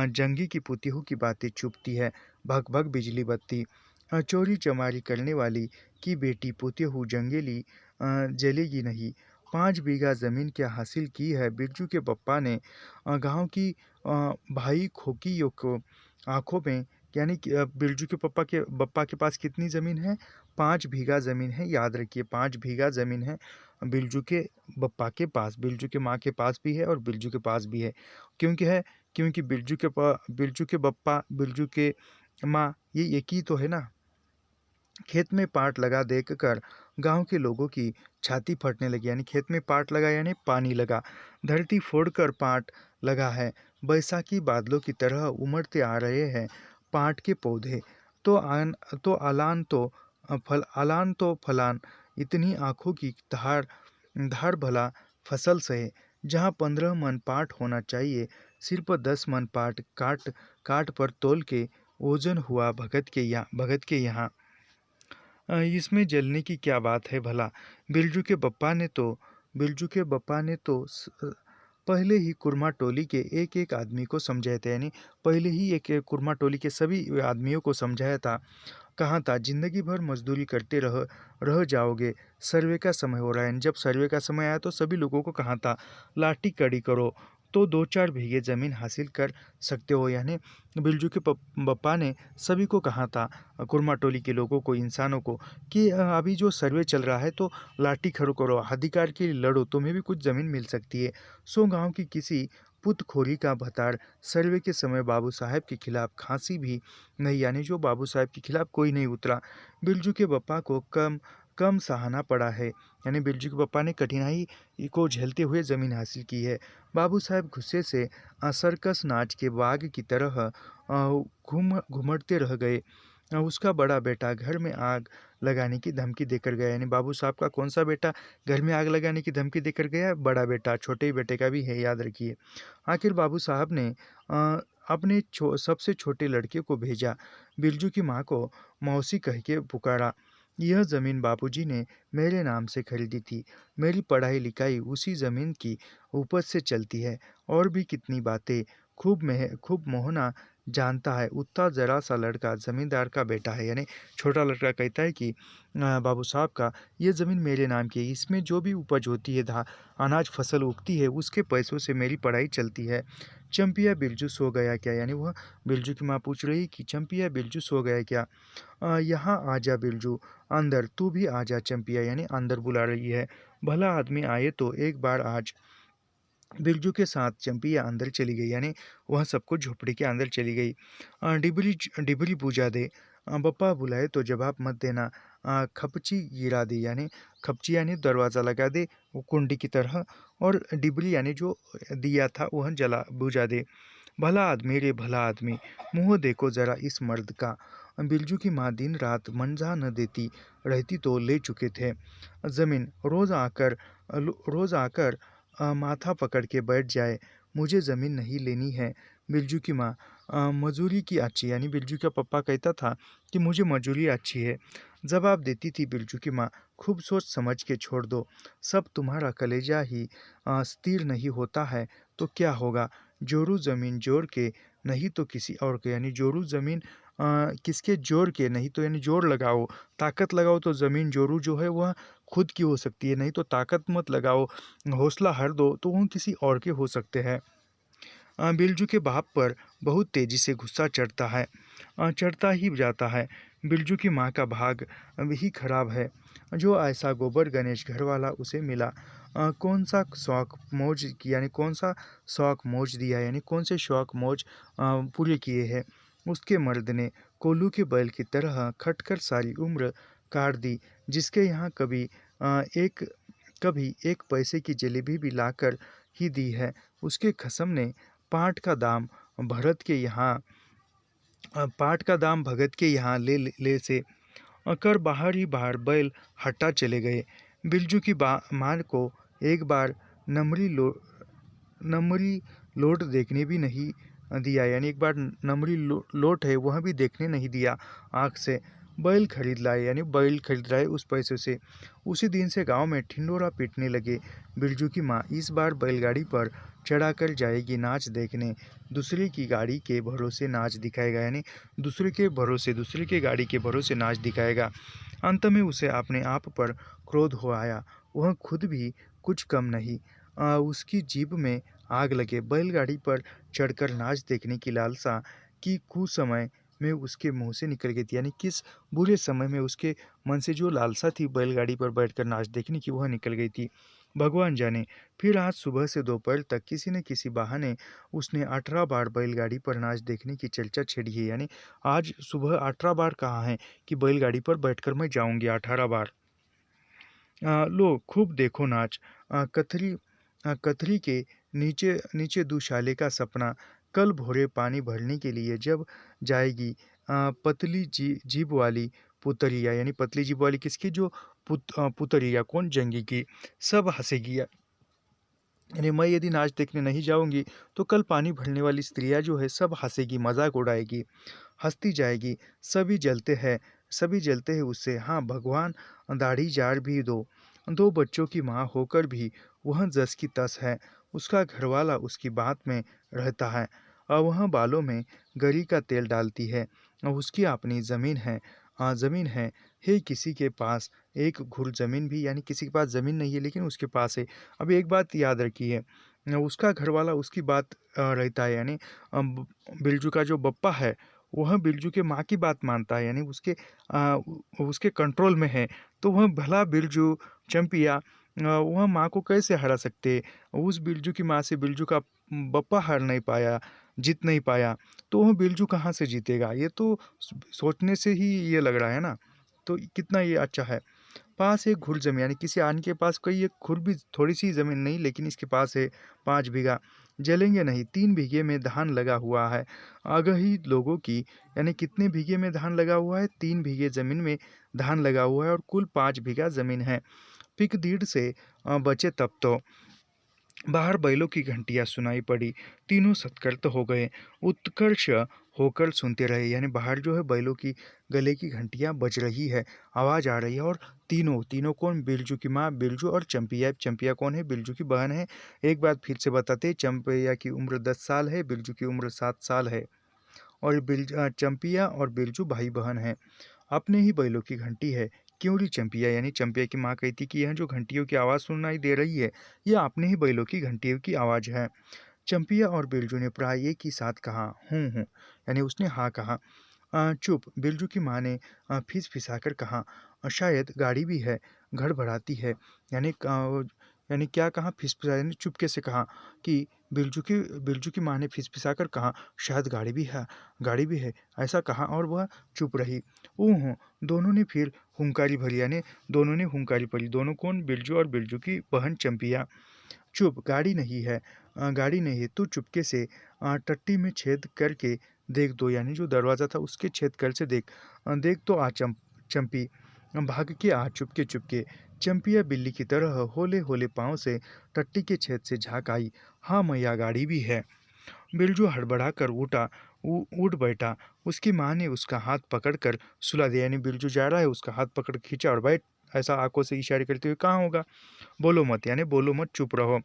Speaker 1: जंगी की पुतिहू की बातें चुभती है। भग भग बिजली बत्ती, चोरी चमारी करने वाली की बेटी पुतिहू जंगेली जलेगी नहीं। 5 बीघा ज़मीन क्या हासिल की है बिरजू के पप्पा ने। गांव की भाई खोकियों को आंखों में, यानी कि बिरजू के बप्पा के पास कितनी ज़मीन है, 5 बीघा ज़मीन है, याद रखिए 5 बीघा ज़मीन है बिरजू के बप्पा के पास, बिरजू के माँ के पास भी है और बिरजू के पास भी है। क्योंकि बिरजू के बप्पा, बिरजू के माँ, ये एक ही तो है ना। खेत में पाट लगा देखकर गांव के लोगों की छाती फटने लगी, यानी खेत में पाट लगा यानी पानी लगा, धरती फोड़कर पाट लगा है, बैसाखी बादलों की तरह उमड़ते आ रहे हैं पाट के पौधे। तो अलान तो फलान, इतनी आंखों की धार धार भला फसल सहे। जहाँ 15 मन पाट होना चाहिए, सिर्फ 10 मन पाट काट काट पर तोल के ओजन हुआ भगत के यहाँ। इसमें जलने की क्या बात है भला। बिरजू के बप्पा ने तो पहले ही कुरमा टोली के एक एक आदमी को समझाया था, यानी पहले ही एक एक कुरमा टोली के सभी आदमियों को समझाया था। कहा था जिंदगी भर मजदूरी करते रह जाओगे, सर्वे का समय हो रहा है। जब सर्वे का समय आया तो सभी लोगों को कहा था लाठी कड़ी करो तो 2-4 बीघे ज़मीन हासिल कर सकते हो, यानी बिरजू के बप्पा ने सभी को कहा था, कुरमा टोली के लोगों को, इंसानों को, कि अभी जो सर्वे चल रहा है तो लाठी खड़ो करो, अधिकार के लिए लड़ो, तुम्हें भी कुछ ज़मीन मिल सकती है। सो गांव की किसी पुतखोरी का भतार। सर्वे के समय बाबू साहब के खिलाफ खांसी भी नहीं, यानी जो बाबू साहब के खिलाफ कोई नहीं उतरा। बिरजू के पप्पा को कम कम सहाना पड़ा है, यानी बिरजू के पप्पा ने कठिनाई को झेलते हुए ज़मीन हासिल की है। बाबू साहब गुस्से से सर्कस नाच के बाघ की तरह घूमते रह गए। उसका बड़ा बेटा घर में आग लगाने की धमकी देकर गया, यानी बाबू साहब का कौन सा बेटा घर में आग लगाने की धमकी देकर गया? बड़ा बेटा, छोटे बेटे का भी है, याद रखिए। आखिर बाबू साहब ने अपने सबसे छोटे लड़के को भेजा। बिरजू की माँ को मौसी कह के पुकारा। यह ज़मीन बापूजी ने मेरे नाम से खरीदी थी। मेरी पढ़ाई लिखाई उसी ज़मीन की उपज से चलती है। और भी कितनी बातें खूब मोहना जानता है। उतना ज़रा सा लड़का ज़मींदार का बेटा है, यानी छोटा लड़का कहता है कि बाबू साहब का ये ज़मीन मेरे नाम की है, इसमें जो भी उपज होती है, अनाज फसल उगती है, उसके पैसों से मेरी पढ़ाई चलती है। चंपिया बिरजू सो गया क्या? यानी वह बिरजू की माँ पूछ रही कि चंपिया बिरजू सो गया क्या? यहाँ आजा बिरजू, अंदर तू भी आजा चंपिया, यानी अंदर बुला रही है। भला आदमी आए तो एक बार आज। बिरजू के साथ चंपिया अंदर चली गई, यानी वह सबको झोपड़ी के अंदर चली गई। डिबरी डिबरी पूजा दे, बप्पा बुलाए तो जवाब मत देना। खपची गिरा दे, यानी खपची यानी दरवाज़ा लगा दे वो कुंडी की तरह, और डिबरी यानी जो दिया था वह जला बुझा दे। भला आदमी रे भला आदमी, मुँह देखो ज़रा इस मर्द का। बिरजू की माँ दिन रात मंजा न देती रहती तो ले चुके थे ज़मीन। रोज़ आकर माथा पकड़ के बैठ जाए, मुझे ज़मीन नहीं लेनी है। बिरजू की माँ, मजूरी की अच्छी, यानी बिरजू का पप्पा कहता था कि मुझे मजूरी अच्छी है। जवाब देती थी बिरजू की माँ, खूब सोच समझ के छोड़ दो। सब तुम्हारा कलेजा ही स्थिर नहीं होता है तो क्या होगा? जोरू ज़मीन जोर के, नहीं तो किसी और के, यानी जोरू ज़मीन किसके जोर के, नहीं तो यानी जोर लगाओ, ताकत लगाओ तो ज़मीन जोरू जो है वह खुद की हो सकती है, नहीं तो ताकत मत लगाओ, हौसला हर दो तो वह किसी और के हो सकते हैं। बिरजू के बाप पर बहुत तेज़ी से गुस्सा चढ़ता ही जाता है। बिरजू की माँ का भाग ही खराब है, जो ऐसा गोबर गणेश घरवाला उसे मिला। कौन सा शौक मौज किया, यानी कौन सा शौक मौज दिया, यानी कौन से शौक मौज पूरे किए हैं। उसके मर्द ने कोल्हू के बैल की तरह खटकर सारी उम्र काट दी, जिसके यहाँ कभी एक पैसे की जलेबी भी लाकर ही दी है। उसके खसम ने पाट का दाम पाट का दाम भगत के यहाँ ले से कर बाहर ही बाहर बैल हट्टा चले गए। बिरजू की माँ को एक बार नमरी लोट देखने भी नहीं दिया, यानी एक बार नमरी लोट है वह भी देखने नहीं दिया आँख से। बैल खरीद लाए, यानी बैल खरीद लाए उस पैसों से। उसी दिन से गांव में ठिंडोरा पीटने लगे। बिरजू की माँ इस बार बैलगाड़ी पर चढ़ाकर जाएगी नाच देखने, दूसरे की गाड़ी के भरोसे नाच दिखाएगा, यानी दूसरे के गाड़ी के भरोसे नाच दिखाएगा। अंत में उसे अपने आप पर क्रोध हो आया। वह खुद भी कुछ कम नहीं, उसकी जीभ में आग लगे। बैलगाड़ी पर चढ़कर नाच देखने की लालसा की कुसमय में उसके मुंह से निकल गई थी, यानी किस बुरे समय में उसके मन से जो लालसा थी बैलगाड़ी पर बैठकर नाच देखने की वह निकल गई थी, भगवान जाने। फिर आज सुबह से दोपहर तक किसी न किसी बहाने उसने 18 बार बैलगाड़ी पर नाच देखने की चर्चा छेड़ी है, यानी आज सुबह 18 बार कहा है कि बैलगाड़ी पर बैठकर मैं जाऊंगी 18 बार। लो खूब देखो नाच। कथरी के नीचे नीचे दुशाले का सपना। कल भोरे पानी भरने के लिए जब जाएगी पतली जीभ वाली पुतरिया, यानी पतली जीभ वाली किसकी? जो पुतरिया, कौन? जंगी की। सब हंसेगी, यानी मैं यदि नाच देखने नहीं जाऊंगी तो कल पानी भरने वाली स्त्रियां जो है सब हंसेगी, मजाक उड़ाएगी, हंसती जाएगी। सभी जलते हैं उससे। हाँ भगवान, दाढ़ी जार भी दो बच्चों की माँ होकर भी वह जस की तस है। उसका घरवाला उसकी बात में रहता है और वह बालों में गरी का तेल डालती है और उसकी अपनी ज़मीन है किसी के पास एक घुर ज़मीन भी, यानी किसी के पास ज़मीन नहीं है लेकिन उसके पास है। अब एक बात याद रखिए, उसका घरवाला उसकी बात रहता है, यानी बिरजू का जो बप्पा है वह बिरजू के माँ की बात मानता है, यानी उसके कंट्रोल में है। तो वह भला बिरजू, चंपिया वह माँ को कैसे हरा सकते? उस बिरजू की माँ से बिरजू का बप्पा हार नहीं पाया, जीत नहीं पाया, तो वह बिरजू कहाँ से जीतेगा? ये तो सोचने से ही ये लग रहा है ना। तो कितना ये अच्छा है। पास एक घुर ज़मीन, यानी किसी आन के पास कोई एक खुर भी थोड़ी-सी ज़मीन नहीं, लेकिन इसके पास है 5 बीघा। जलेंगे नहीं, 3 बीघे में धान लगा हुआ है। अगही लोगों की, यानी कितने बीघे में धान लगा हुआ है? 3 बीघे ज़मीन में धान लगा हुआ है और कुल 5 बीघा ज़मीन है। पिक दीड़ से बचे तब तो। बाहर बैलों की घंटियां सुनाई पड़ी। तीनों सतर्क हो गए, उत्कर्ष होकर सुनते रहे। यानी बाहर जो है बैलों की गले की घंटियां बज रही है, आवाज़ आ रही है। और तीनों तीनों कौन? बिरजू की माँ, बिरजू और चंपिया। चंपिया कौन है? बिरजू की बहन है। एक बात फिर से बताते, चंपिया की उम्र 10 साल है, बिरजू की उम्र 7 साल है। और चंपिया और बिरजू भाई बहन हैं। अपने ही बैलों की घंटी है। क्यों री चंपिया? यानी चंपिया की माँ कहती कि यह जो घंटियों की आवाज़ सुनाई दे रही है, यह अपने ही बैलों की घंटियों की आवाज़ है। चंपिया और बिरजू ने प्राय एक ही साथ कहा, हूँ हूँ, यानी उसने हाँ कहा। चुप, बिरजू की माँ ने फिसफिसाकर कहा, शायद गाड़ी भी है, गड़बड़ाती है। यानी यानी क्या कहा? फिसफिसा, यानी चुपके से कहा कि बिरजू की माँ ने फिसफिसाकर कहा, शायद गाड़ी भी है, ऐसा कहा और वह चुप रही। ऊँ, दोनों ने फिर हुंकारी भरी, यानी दोनों ने हुंकारी भरी। दोनों कौन? बिरजू और बिरजू की बहन चंपिया। चुप, गाड़ी नहीं है, गाड़ी नहीं है, तू चुपके से टट्टी में छेद करके देख दो, यानी जो दरवाज़ा था उसके छेद कर से देख। देख तो आ चंपी, भाग के आ चुपके चुपके। चंपिया बिल्ली की तरह होले होले पाँव से टट्टी के छेद से झाँक आई। हाँ मैया, गाड़ी भी है। बिरजू हड़बड़ा कर उठ बैठा। उसकी माँ ने उसका हाथ पकड़कर सुला दिया, यानी बिरजू जा रहा है, उसका हाथ पकड़ खींचा और बैठ, ऐसा आंखों से इशारे करते हुए, कहाँ होगा? बोलो मत, यानी बोलो मत, चुप रहो।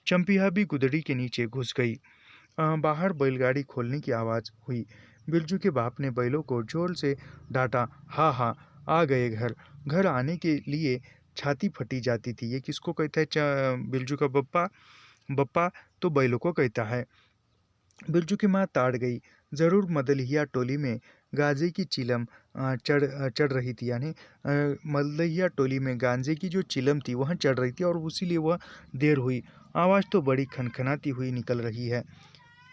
Speaker 1: चंपिया भी गुदड़ी के नीचे घुस गई। बाहर बैलगाड़ी खोलने की आवाज़ हुई। बिरजू के बाप ने बैलों को जोर से डांटा। हाँ हाँ, आ गए घर। घर आने के लिए छाती फटी जाती थी। ये किसको कहता है? बिरजू का बप्पा। बप्पा तो बैलों को कहता है। बिरजू की माँ ताड़ गई। ज़रूर मदलिया टोली में गांजे की चिलम चढ़ रही थी, यानी मदलिया टोली में गांजे की जो चिलम थी वह चढ़ रही थी और इसीलिए वह देर हुई। आवाज़ तो बड़ी खनखनाती हुई निकल रही है।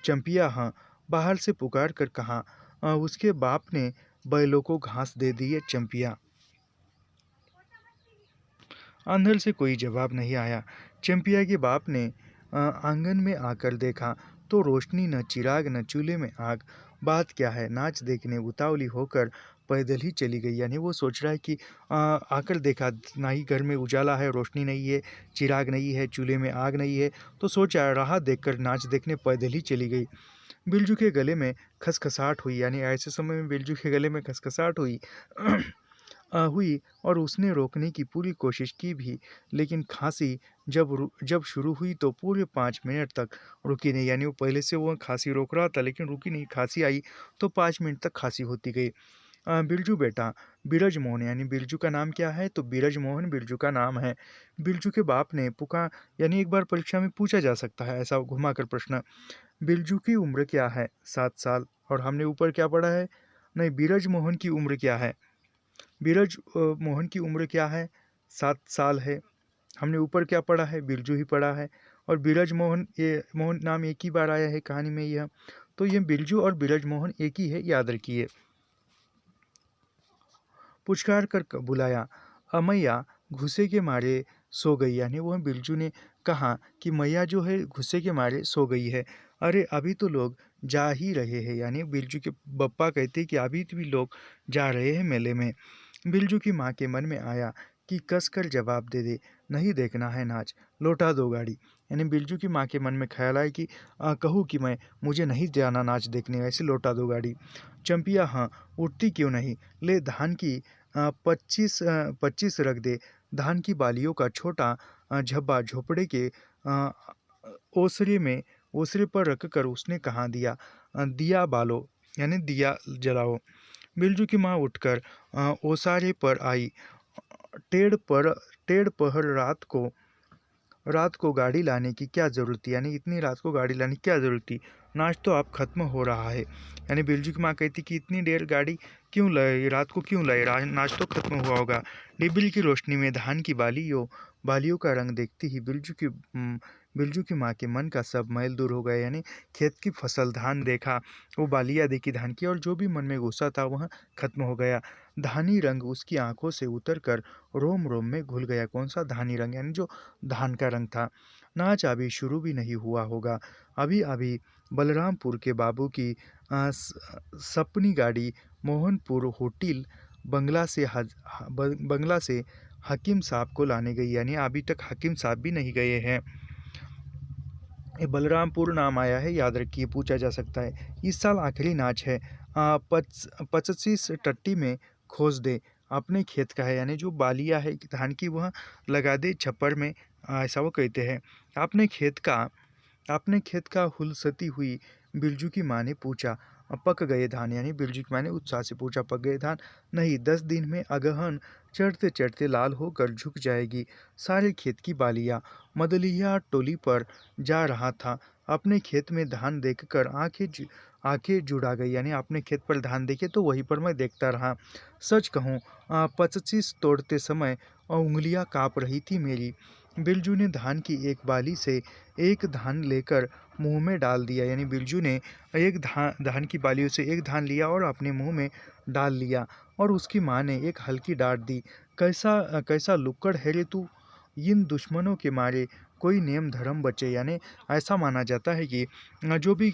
Speaker 1: चंपिया हाँ, बाहर से पुकार कर कहा। उसके बाप ने बैलों को घास दे दी है। चंपिया। अंदर से कोई जवाब नहीं आया। चंपिया के बाप ने आंगन में आकर देखा तो रोशनी, न चिराग न चूल्हे में आग। बात क्या है? नाच देखने उतावली होकर पैदल ही चली गई। यानी वो सोच रहा है कि आकर देखा, ना ही घर में उजाला है, रोशनी नहीं है, चिराग नहीं है, चूल्हे में आग नहीं है, तो सोचा राह देखकर नाच देखने पैदल ही चली गई। बिरजू के गले में खसखसाहट हुई, यानी ऐसे समय में बिरजू के गले में खसखसाहट हुई। हुई और उसने रोकने की पूरी कोशिश की भी, लेकिन खांसी जब शुरू हुई तो पूरे 5 मिनट तक रुकी नहीं। यानी वो पहले से वो खांसी रोक रहा था, लेकिन रुकी नहीं। खांसी आई तो 5 मिनट तक खांसी होती गई। बिरजू बेटा, बीरज मोहन, यानी बिरजू का नाम क्या है? तो बीरज मोहन बिरजू का नाम है। बिरजू के बाप ने यानी एक बार परीक्षा में पूछा जा सकता है ऐसा घुमाकर प्रश्न। बिरजू की उम्र क्या है? 7 साल। और हमने ऊपर क्या पढ़ा है? नहीं, बीरज मोहन की उम्र क्या है? बीरज मोहन की उम्र क्या है? 7 साल है। हमने ऊपर क्या पढ़ा है? बिरजू ही पढ़ा है। और बीरज मोहन, ये मोहन नाम एक ही बार आया है कहानी में यह, तो ये बिरजू और बीरज मोहन एक ही है, याद रखिए। पुचकार कर बुलाया। मैया घुस्से के मारे सो गई, यानी वह बिरजू ने कहा कि मैया जो है गुस्से के मारे सो गई है। अरे अभी तो लोग जा ही रहे हैं, यानी बिरजू के बप्पा कहते हैं कि अभी तो भी लोग जा रहे हैं मेले में। बिरजू की माँ के मन में आया कि कस कर जवाब दे दे, नहीं देखना है नाच, लौटा दो गाड़ी। यानी बिरजू की माँ के मन में ख्याल आया कि कहूँ कि मुझे नहीं जाना नाच देखने, ऐसे लौटा दो गाड़ी। चंपिया हाँ, उठती क्यों नहीं? ले धान की 25 रख दे। धान की बालियों का छोटा झब्बा झोपड़े के ओसरे में ओसरे पर रखकर उसने कहा, दिया बालो, यानी दिया जलाओ। बिरजू की माँ उठकर ओसारे पर आई। टेढ़ पर टेढ़ पहर रात को गाड़ी लाने की क्या ज़रूरत थी? यानी इतनी रात को गाड़ी लाने की क्या ज़रूरत थी? नाच तो अब खत्म हो रहा है। यानी बिरजू की माँ कहती कि इतनी देर गाड़ी क्यों लाए, रात को क्यों लाए, नाच तो खत्म हुआ होगा। डिबिल की रोशनी में धान की बालियों बालियों का रंग देखते ही बिरजू की माँ के मन का सब मैल दूर हो गया। यानी खेत की फसल, धान देखा, वो बालियाँ देखी धान की, और जो भी मन में गुस्सा था वह खत्म हो गया। धानी रंग उसकी आंखों से उतर कर रोम रोम में घुल गया। कौन सा धानी रंग? यानी जो धान का रंग था। नाच अभी शुरू भी नहीं हुआ होगा। अभी अभी बलरामपुर के बाबू की सपनी गाड़ी मोहनपुर होटल बंगला से हकीम साहब को लाने गई। यानी अभी तक हकीम साहब भी नहीं गए हैं। ये बलरामपुर नाम आया है, याद रखिए, पूछा जा सकता है। इस साल आखिरी नाच है। 25 टट्टी में खोज दे, अपने खेत का है। यानी जो बालिया है धान की वह लगा दे छप्पर में, ऐसा वो कहते हैं। अपने खेत का हुलसती हुई बिरजू की माँ ने पूछा, पक गए धान? यानी बिरजू की माँ ने उत्साह से पूछा, पक गए धान? नहीं, 10 दिन में अगहन चढ़ते चढ़ते लाल होकर झुक जाएगी। सारे खेत की बालियाँ। मदलिया टोली पर जा रहा था। अपने खेत में धान देखकर आंखें जुड़ा गई। यानी अपने खेत पर धान देखे तो वहीं पर मैं देखता रहा। सच कहूँ, 25 तोड़ते समय उंगलियां काँप रही थी मेरी। बिरजू ने धान की एक बाली से एक धान लेकर मुंह में डाल दिया। यानी बिरजू ने एक धान की बालियों से एक धान लिया और अपने मुंह में डाल लिया, और उसकी माँ ने एक हल्की डांट दी। कैसा कैसा लुक्कड़ है रे तू! इन दुश्मनों के मारे कोई नेम धर्म बचे। यानी ऐसा माना जाता है कि जो भी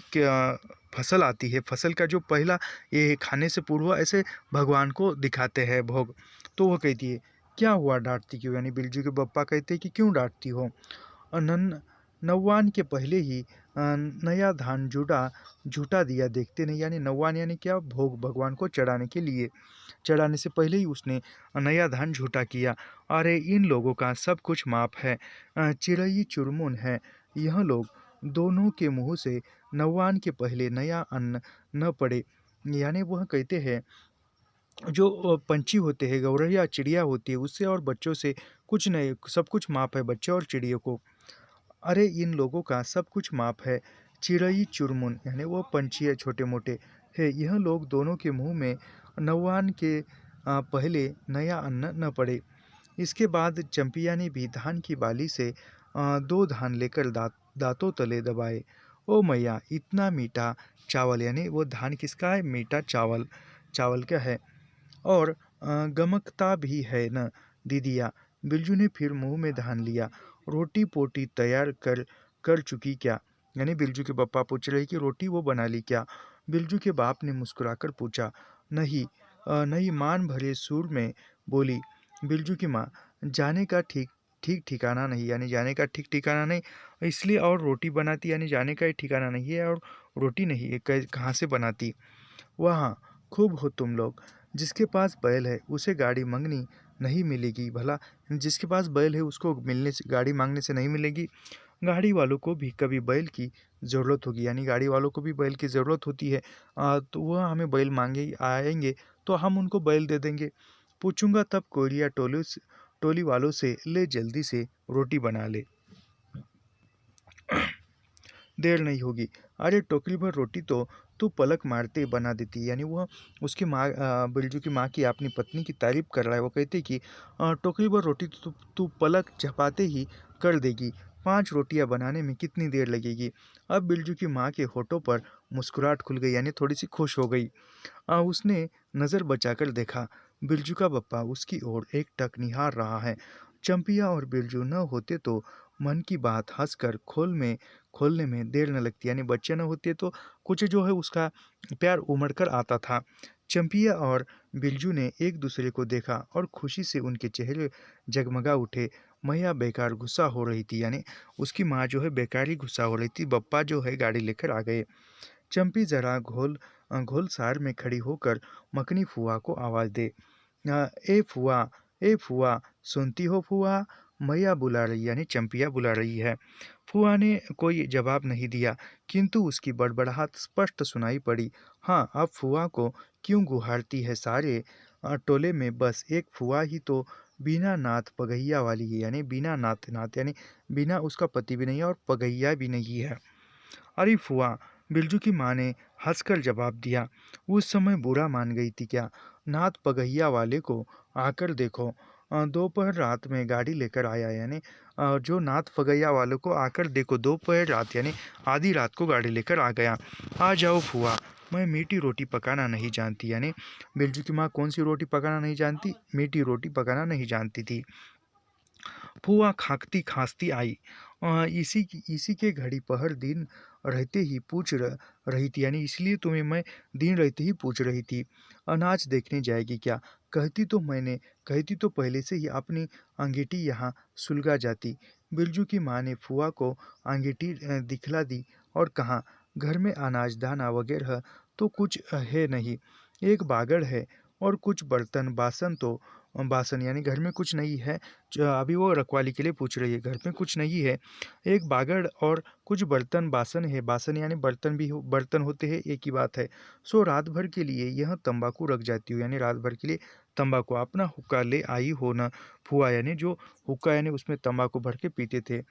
Speaker 1: फसल आती है, फसल का जो पहला ये खाने से पूर्व ऐसे भगवान को दिखाते हैं भोग। तो वो कहती है, क्या हुआ, डांटती क्यों? यानी बिरजू के पप्पा कहते हैं कि क्यों डांटती हो? और नौवान के पहले ही नया धान झूटा दिया देखते नहीं। यानी नौवान यानी क्या? भोग, भगवान को चढ़ाने के लिए। चढ़ाने से पहले ही उसने नया धान झूठा किया। अरे इन लोगों का सब कुछ माफ है, चिड़ई चुरमुन है यह लोग। दोनों के मुंह से नौवान के पहले नया अन्न न पड़े। यानी वह कहते हैं जो पंछी होते हैं, गौरैया चिड़िया होती है, उससे और बच्चों से कुछ नहीं, सब कुछ माफ है बच्चों और चिड़ियों को। अरे इन लोगों का सब कुछ माफ है, चिड़ई चुरमुन यानी वो पंछी है छोटे मोटे है, यह लोग दोनों के मुंह में नौवान के पहले नया अन्न न पड़े। इसके बाद चंपिया ने भी धान की बाली से 2 धान लेकर दांतों तले दबाए। ओ मैया, इतना मीठा चावल! यानी वो धान किसका है? मीठा चावल। चावल क्या है? और गमकता भी है न दीदिया। बिरजू ने फिर मुंह में धान लिया। रोटी पोटी तैयार कर चुकी क्या? यानी बिरजू के पापा पूछ रहे कि रोटी वो बना ली क्या? बिरजू के बाप ने मुस्कुराकर पूछा। नहीं, नहीं, मान भरे सुर में बोली बिरजू की माँ। जाने का ठीक ठीक ठिकाना नहीं। यानी जाने का ठीक ठिकाना नहीं, इसलिए और रोटी बनाती। यानी जाने का ही ठिकाना नहीं है और रोटी नहीं है, कहाँ से बनाती? वहाँ खूब हो तुम लोग। जिसके पास बैल है उसे गाड़ी मांगनी नहीं मिलेगी भला। जिसके पास बैल है उसको मिलने से, गाड़ी मांगने से नहीं मिलेगी। गाड़ी वालों को भी कभी बैल की ज़रूरत होगी। यानी गाड़ी वालों को भी बैल की ज़रूरत होती है। तो वह हमें बैल मांगे आएंगे तो हम उनको बैल दे देंगे। पूछूंगा तब कोयलिया टोली वालों से, ले जल्दी से रोटी बना ले, देर नहीं होगी। अरे टोकरी भर रोटी तो तू पलक मारते बना देती। यानी वह उसकी माँ, बिरजू की माँ की अपनी पत्नी की तारीफ कर रहा है। वो कहते कि टोकरी भर रोटी तो तू पलक झपाते ही कर देगी। 5 रोटियां बनाने में कितनी देर लगेगी? अब बिरजू की माँ के होठों पर मुस्कुराहट खुल गई। यानी थोड़ी सी खुश हो गई। उसने नज़र बचाकर देखा। बिरजू का बप्पा उसकी ओर एकटक निहार रहा है। चंपिया और बिरजू न होते तो मन की बात हंसकर खोलने में देर न लगती। यानी बच्चे न होते तो कुछ जो है उसका प्यार उमड़ कर आता था। चंपिया और बिरजू ने एक दूसरे को देखा और खुशी से उनके चेहरे जगमगा उठे। मैया बेकार गुस्सा हो रही थी। यानी उसकी माँ जो है बेकार ही गुस्सा हो रही थी। बप्पा जो है गाड़ी लेकर आ गए। चंपी जरा घोलसार में खड़ी होकर मकनी फुआ को आवाज़ दे, ए फुआ, ए फुआ, सुनती हो फुआ? मैया बुला रही, यानी चंपिया बुला रही है। फुआ ने कोई जवाब नहीं दिया, किंतु उसकी बड़बड़ाहट स्पष्ट सुनाई पड़ी। हाँ, अब फुआ को क्यों गुहारती है? सारे टोले में बस एक फुआ ही तो बीना नाथ पगहिया वाली है। यानी बीना नाथ यानी बिना उसका पति भी नहीं है और पगहिया भी नहीं है। अरे फुआ, बिरजू की माँ ने हंसकर जवाब दिया। उस समय बुरा मान गई थी क्या? नाथ पगहिया वाले को आकर देखो, दोपहर रात में गाड़ी लेकर आया, यानी जो नाथ फगैया वालों को आकर देखो, दोपहर रात यानी आधी रात को गाड़ी लेकर आ गया। आ जाओ फुआ, मैं मीठी रोटी पकाना नहीं जानती, यानी बिरजू की माँ कौन सी रोटी पकाना नहीं जानती? मीठी रोटी पकाना नहीं जानती थी। फुआ खांसती खांसती आई। इसी के घड़ी पहर दिन रहते ही पूछ रही थी, यानी इसलिए तुम्हें मैं दिन रहते ही पूछ रही थी, अनाज देखने जाएगी क्या? कहती तो पहले से ही अपनी अंगीठी यहाँ सुलगा जाती। बिरजू की माँ ने फुआ को अंगीठी दिखला दी और कहा, घर में अनाज दाना वगैरह तो कुछ है नहीं, एक बागड़ है और कुछ बर्तन बासन यानी घर में कुछ नहीं है। जो अभी वो रखवाली के लिए पूछ रही है, घर में कुछ नहीं है, एक बागड़ और कुछ बर्तन बासन है। बासन यानी बर्तन होते हैं, एक ही बात है। सो रात भर के लिए यह तंबाकू रख जाती हूँ, यानी रात भर के लिए तंबाकू। अपना हुक्का ले आई हो ना फुआ, यानी जो हुक्का यानी उसमें तंबाकू भर के पीते थे।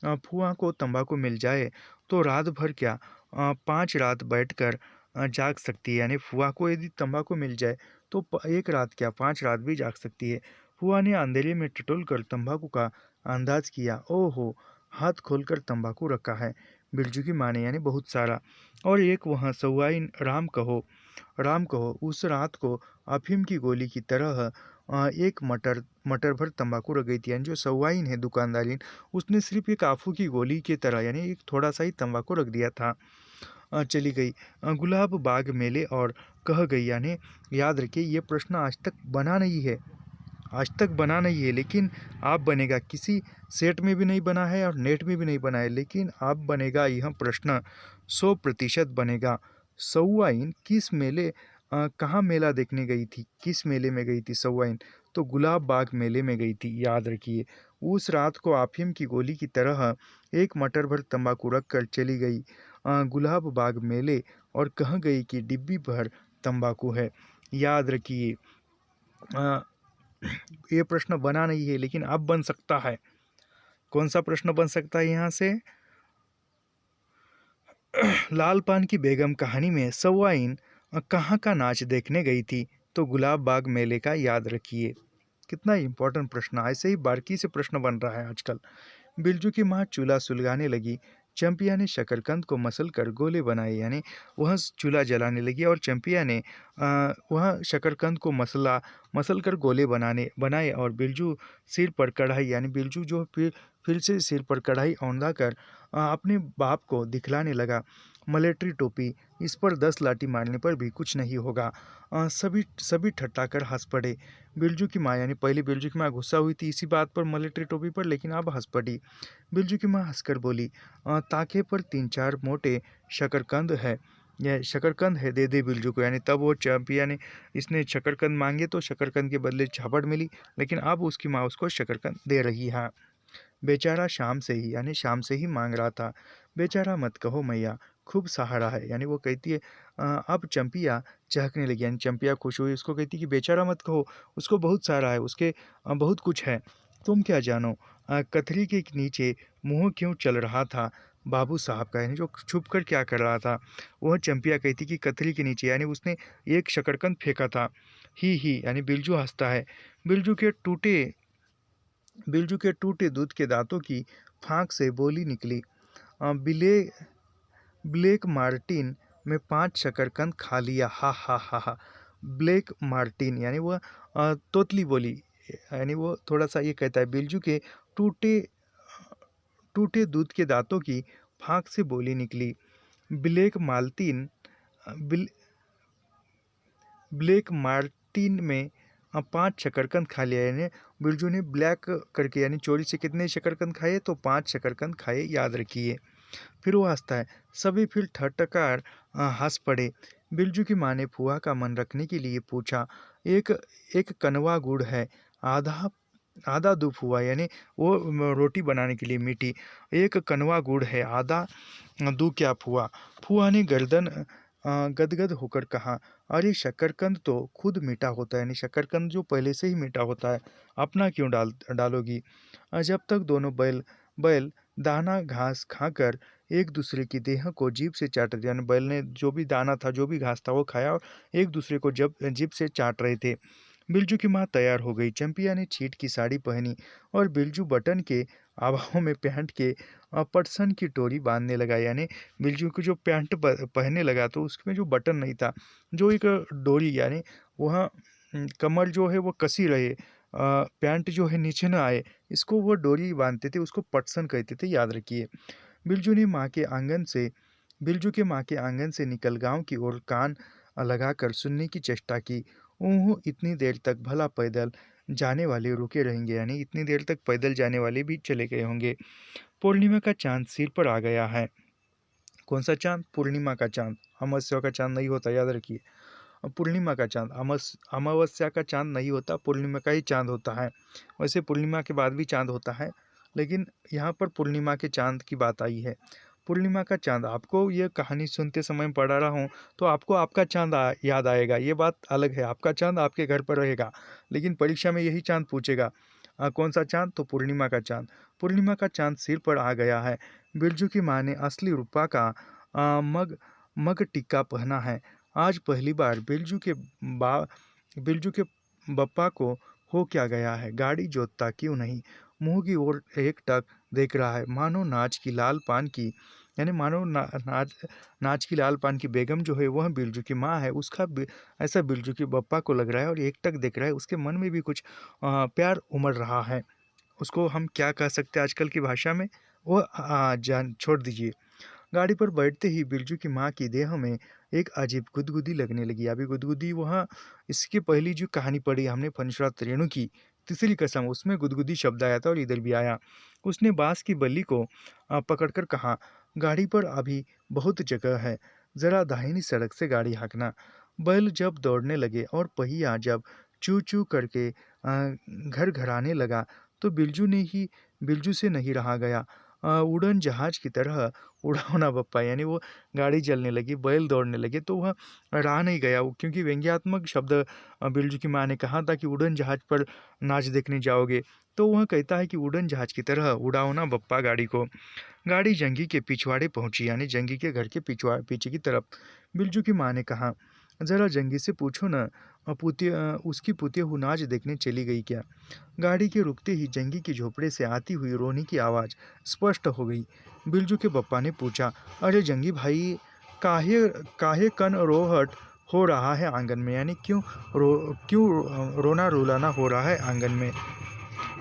Speaker 1: फुआ को तंबाकू मिल जाए तो रात भर क्या 5 रात बैठकर जाग सकती है, यानी फुआ को यदि तंबाकू मिल जाए तो एक रात क्या 5 रात भी जाग सकती है। फुआ ने अंधेरे में टटोल कर तंबाकू का अंदाज किया। ओहो, हाथ खोलकर तंबाकू रखा है बिरजू की माँ ने, यानी बहुत सारा। और एक वहाँ सवाई राम कहो उस रात को अफीम की गोली की तरह एक मटर भर तंबाकू रख गई थी, यानी जो सवाइन है दुकानदारिन, उसने सिर्फ एक आफू की गोली की तरह यानी एक थोड़ा सा ही तंबाकू रख दिया था। चली गई। गुलाब बाग मेले और कह गई, यानी याद रखिए ये प्रश्न आज तक बना नहीं है, लेकिन आप बनेगा। किसी सेट में भी नहीं बना है और नेट में भी नहीं बना है, लेकिन आप बनेगा। यह प्रश्न 100% बनेगा। सौवाइन किस मेले कहाँ मेला देखने गई थी? किस मेले में गई थी सौवाइन? तो गुलाब बाग मेले में गई थी, याद रखिए। उस रात को अफीम की गोली की तरह एक मटर भर तंबाकू रख कर चली गई गुलाब बाग मेले और कह गई कि डिब्बी भर तंबाकू है। याद रखिए, ये प्रश्न बना नहीं है, लेकिन अब बन सकता है। कौन सा प्रश्न बन सकता है यहाँ से? लाल पान की बेगम कहानी में सवाइन कहाँ का नाच देखने गई थी? तो गुलाब बाग मेले का, याद रखिए। कितना इंपॉर्टेंट प्रश्न, ऐसे ही बारीकी से प्रश्न बन रहा है आजकल। बिरजू की माँ चूल्हा सुलगाने लगी। चंपिया ने शकरकंद को मसल कर गोले बनाए, यानी वह चूल्हा जलाने लगी और चंपिया ने वह शकरकंद को मसल कर गोले बनाए और बिरजू सिर पर कढ़ाई, यानी बिरजू जो फिर से सिर पर कढ़ाई औंधा कर अपने बाप को दिखलाने लगा। मलेट्री टोपी, इस पर 10 लाठी मारने पर भी कुछ नहीं होगा। सभी ठट्ठा कर हंस पड़े। बिरजू की माँ, यानी पहले बिरजू की माँ गुस्सा हुई थी इसी बात पर, मलेट्री टोपी पर, लेकिन अब हंस पड़ी। बिरजू की माँ हंसकर बोली, ताके पर 3-4 मोटे शकरकंद है, यह शकरकंद है, दे दे बिरजू को। यानी तब वो चंपिया ने इसने शकरकंद मांगे तो शकरकंद के बदले झापड़ मिली, लेकिन अब उसकी माँ उसको शकरकंद दे रही है। बेचारा शाम से ही, यानी शाम से ही मांग रहा था। बेचारा मत कहो मैया, खूब सहारा है, यानी वो कहती है अब चंपिया चहकने लगी, यानी चंपिया खुश हुई, उसको कहती कि बेचारा मत कहो, उसको बहुत सहारा है, उसके बहुत कुछ है। तुम क्या जानो कथरी के नीचे मुंह क्यों चल रहा था बाबू साहब का, यानी जो छुप कर क्या कर रहा था। वह चंपिया कहती कि कथरी के नीचे, यानी उसने एक शकरकंद फेंका था। ही यानी बिरजू हंसता है। बिरजू के टूटे बिरजू के टूटे दूध के दांतों की फांक से बोली निकली, बिले ब्लैक मार्टिन में 5 शकरकंद खा लिया, हा हा हा हा। ब्लैक मार्टिन यानी वह तोतली बोली, यानी वो थोड़ा सा ये कहता है, बिरजू के टूटे टूटे दूध के दांतों की फांक से बोली निकली, ब्लैक माल्टिन बिल ब्लैक मार्टिन में 5 शकरकंद खा लिया, यानी बिरजू ने ब्लैक करके यानी चोरी से कितने शकरकंद खाए? तो 5 शकरकंद खाए, याद रखिए। फिर वो हंसता है। सभी फिर ठटकार हंस पड़े। बिरजू की माँ ने फुआ का मन रखने के लिए पूछा, एक एक कनवा गुड़ है, आधा आधा दो फुआ, यानी वो रोटी बनाने के लिए मीठी, एक कनवा गुड़ है, आधा दो क्या फुआ? फुआ ने गर्दन गदगद होकर कहा, अरे शकरकंद तो खुद मीठा होता है, यानी शकरकंद जो पहले से ही मीठा होता है, अपना क्यों डालोगी? जब तक दोनों बैल बैल दाना घास खाकर एक दूसरे की देह को जीभ से चाट रहे थे, यानी बैल ने जो भी दाना था जो भी घास था वो खाया और एक दूसरे को जब जीभ से चाट रहे थे। बिरजू की माँ तैयार हो गई। चंपिया ने छीट की साड़ी पहनी और बिरजू बटन के आबाहों में पैंट के पटसन की टोरी बांधने लगा। यानी बिरजू को जो पैंट पहनने लगा तो उसमें जो बटन नहीं था, जो एक डोरी यानी वह कमर जो है वो कसी रहे, पैंट जो है नीचे न आए, इसको वो डोरी बांधते थे, उसको पटसन कहते थे, याद रखिए। बिरजू ने माँ के आंगन से बिरजू के माँ के आंगन से निकल गांव की ओर कान लगाकर सुनने की चेष्टा की। ऊँ इतनी देर तक भला पैदल जाने वाले रुके रहेंगे, यानी इतनी देर तक पैदल जाने वाले भी चले गए होंगे। पूर्णिमा का चांद सिर पर आ गया है। कौन सा चांद? पूर्णिमा का चांद। अमावस्या का चांद नहीं होता, याद रखिए। पूर्णिमा का चांद, अमावस्या का चांद नहीं होता, पूर्णिमा का ही चांद होता है। वैसे पूर्णिमा के बाद भी चांद होता है, लेकिन यहाँ पर पूर्णिमा के चांद की बात आई है। पूर्णिमा का चांद, आपको ये कहानी सुनते समय मैं पढ़ा रहा हूँ तो आपको आपका चांद याद आएगा, ये बात अलग है। आपका चांद आपके घर पर रहेगा, लेकिन परीक्षा में यही चांद पूछेगा। कौन सा चांद? तो पूर्णिमा का चांद। पूर्णिमा का चांद सिर पर आ गया है। बिरजू की माँ ने असली रूपा का मग मग टिक्का पहना है। आज पहली बार बा बिरजू के बप्पा को हो क्या गया है? गाड़ी जोतता क्यों नहीं? मुंह की ओर एकटक देख रहा है, मानो नाच की लाल पान की, यानी मानो नाच की लाल पान की बेगम जो है वह बिरजू की माँ है। ऐसा बिरजू के बप्पा को लग रहा है और एकटक देख रहा है। उसके मन में भी कुछ प्यार उमड़ रहा है। उसको हम क्या कह सकते हैं आजकल की भाषा में, वो जान छोड़ दीजिए। गाड़ी पर बैठते ही बिरजू की माँ की देह में एक अजीब गुदगुदी लगने लगी। अभी गुदगुदी वहाँ, इसकी पहली जो कहानी पढ़ी हमने पंचरात रेणु की तीसरी कसम, उसमें गुदगुदी शब्द आया था और इधर भी आया। उसने बांस की बल्ली को पकड़कर कहा, गाड़ी पर अभी बहुत जगह है, जरा दाहिनी सड़क से गाड़ी हाँकना। बैल जब दौड़ने लगे और पहिया जब चू चू करके घर घराने लगा तो बिरजू से नहीं रहा गया। उड़न जहाज की तरह उड़ाओ ना बप्पा, यानी वो गाड़ी चलने लगी, बैल दौड़ने लगे तो वह रहा नहीं गया वो, क्योंकि व्यंग्यात्मक शब्द बिरजू की माँ ने कहा था कि उड़न जहाज पर नाच देखने जाओगे, तो वह कहता है कि उड़न जहाज की तरह उड़ाओ ना बप्पा गाड़ी को। गाड़ी जंगी के पिछवाड़े पहुंची, यानी जंगी के घर के पीछे की तरफ। बिरजू की माँ ने कहा, जरा जंगी से पूछो ना, उसकी पुतिहु नाच देखने चली गई क्या? गाड़ी के रुकते ही जंगी के झोपड़े से आती हुई रोनी की आवाज़ स्पष्ट हो गई। बिरजू के बप्पा ने पूछा, अरे जंगी भाई, काहे काहे कन रोहट हो रहा है आंगन में, यानी क्यों रोना रुलाना हो रहा है आंगन में?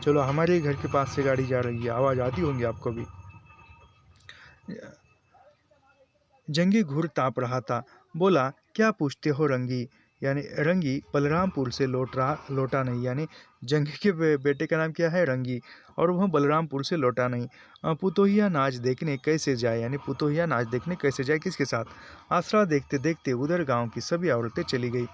Speaker 1: चलो, हमारे ही घर के पास से गाड़ी जा रही है, आवाज़ आती होंगी आपको भी। जंगी घूर ताप रहा था। बोला, क्या पूछते हो रंगी? यानी रंगी बलरामपुर से लौटा नहीं, यानी जंगी के बेटे का नाम क्या है? रंगी, और वह बलरामपुर से लौटा नहीं। पुतोहिया नाच देखने कैसे जाए, यानी पुतोहिया नाच देखने कैसे जाए, किसके साथ? आसरा देखते देखते उधर गांव की सभी औरतें चली गई,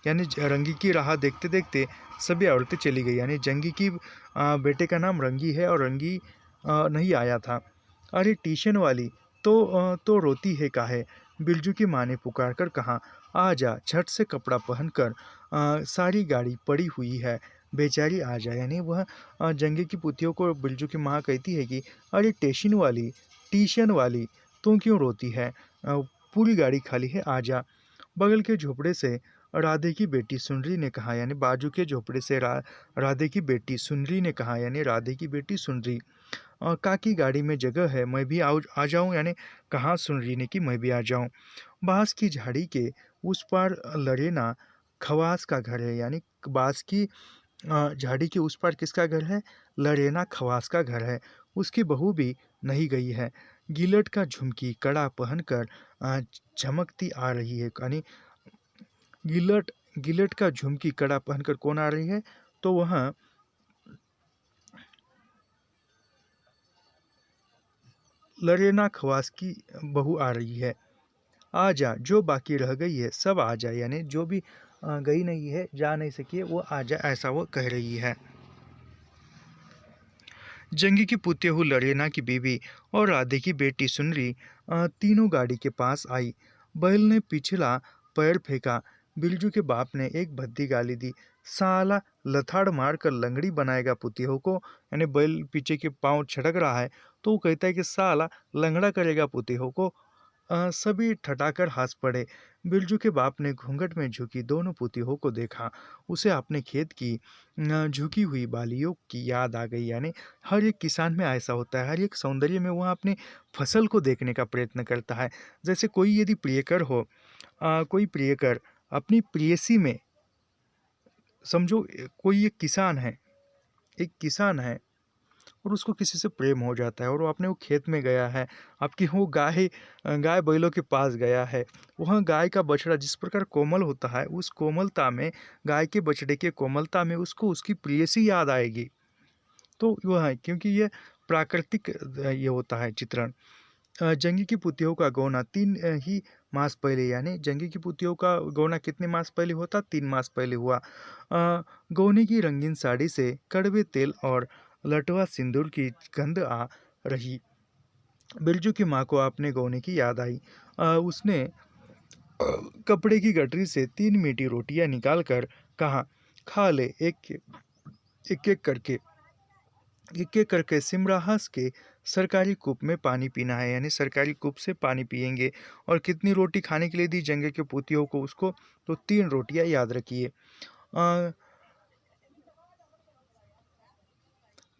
Speaker 1: यानी रंगी की राह देखते देखते सभी औरतें चली गई, यानी जंगी की बेटे का नाम रंगी है और रंगी नहीं आया था। अरे ट्यूशन वाली, तो रोती है काहे? बिरजू की माँ ने पुकार कर कहा, आ जा, झट से कपड़ा पहनकर, सारी गाड़ी पड़ी हुई है, बेचारी आ जा। यानी वह जंगे की पुतियों को बिरजू की माँ कहती है कि अरे टीशन वाली, तू क्यों रोती है? पूरी गाड़ी खाली है, आ जा। बगल के झोपड़े से राधे की बेटी सुनरी ने कहा, यानी बाजू के झोपड़े से राधे की बेटी सुनरी ने कहा, यानी राधे की बेटी सुनरी, काकी गाड़ी में जगह है, मैं भी आ जाऊं, यानी कहाँ सुनरी ने कि मैं भी आ जाऊं। बांस की झाड़ी के उस पार लरेना खवास का घर है, यानी बांस की झाड़ी के उस पार किसका घर है? लरेना खवास का घर है। उसकी बहू भी नहीं गई है। गिलट का झुमकी कड़ा पहनकर झमकती आ रही है, यानी गिलट गिलट का झुमकी कड़ा पहनकर कौन आ रही है? तो वह लरेना खवास की बहू आ रही है। आ जा, जो बाकी रह गई है सब आ जाए, यानी जो भी गई नहीं है, जा नहीं सकी है, वो आ जाए, ऐसा वो कह रही है। जंगी की पुतेहु लरेना की बीवी और राधे की बेटी सुनरी तीनों गाड़ी के पास आई। बैल ने पिछला पैर फेंका। बिरजू के बाप ने एक भद्दी गाली दी, साला लथाड़ मार कर लंगड़ी बनाएगा पुतिहु को, यानी बैल पीछे के पाँव छटक रहा है तो वो कहता है कि साला लंगड़ा करेगा पुतिहु को। सभी ठठाकर हंस पड़े। बिरजू के बाप ने घूंघट में झुकी दोनों पुतियों को देखा। उसे अपने खेत की झुकी हुई बालियों की याद आ गई। यानी हर एक किसान में ऐसा होता है, हर एक सौंदर्य में वह अपने फसल को देखने का प्रयत्न करता है। जैसे कोई यदि प्रियकर हो, कोई प्रियकर अपनी प्रेयसी में, समझो कोई एक किसान है और उसको किसी से प्रेम हो जाता है और वो अपने वो खेत में गया है, आपकी वो गाय बैलों के पास गया है। वहाँ गाय का बछड़ा जिस प्रकार कोमल होता है, उस कोमलता में, गाय के बछड़े के कोमलता में उसको उसकी प्रेयसी याद आएगी। तो वह है, क्योंकि ये प्राकृतिक ये होता है चित्रण। जंगी की पुतियों का गौना 3 ही मास पहले, यानी जंगी की पुतियों का गौना कितने मास पहले होता? 3 मास पहले हुआ। गौने की रंगीन साड़ी से कड़वे तेल और लटवा सिंदूर की गंध आ रही। बिरजू की माँ को अपने गौने की याद आई। उसने कपड़े की गठरी से 3 मीठी रोटियां निकालकर कहा, खा ले एक एक करके। एक-एक करके सिमराहस के सरकारी कूप में पानी पीना है, यानी सरकारी कूप से पानी पिएंगे। और कितनी रोटी खाने के लिए दी जंगे के पोतियों को उसको? तो 3 रोटियां याद रखिए।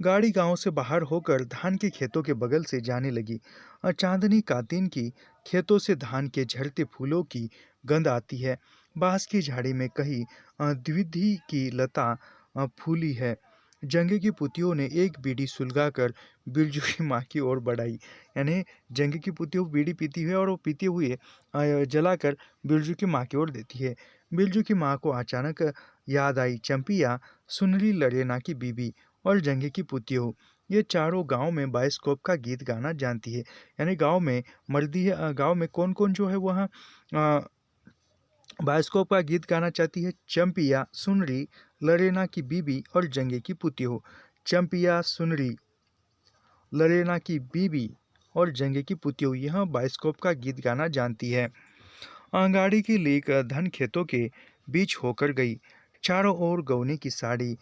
Speaker 1: गाड़ी गांव से बाहर होकर धान के खेतों के बगल से जाने लगी। चांदनी कातिन की खेतों से धान के झड़ते फूलों की गंध आती है। बांस की झाड़ी में कहीं द्विधि की लता फूली है। जंगे की पुतियों ने एक बीड़ी सुलगाकर बिरजू की माँ की ओर बढ़ाई। यानी जंगे की पुतियों बीड़ी पीती है और वो पीते हुए जलाकर बिरजू की माँ की ओर देती है। बिरजू की माँ को अचानक याद आई चंपिया, सुनरी लरेना की बीबी और जंगे की पुतियों। ये चारों गांव में बाइस्कोप का गीत गाना जानती है। यानी गांव में मर्दी है, गांव में कौन कौन जो है वहाँ बाइस्कोप का गीत गाना चाहती है? चंपिया, सुनरी, लरेना की बीबी और जंगे की पुतियों। चंपिया, सुनरी, लरेना की बीबी और जंगे की पुतियों यह बाइस्कोप का गीत गाना जानती है। गाड़ी की लीक धन खेतों के बीच होकर गई। चारों ओर गौने की साड़ी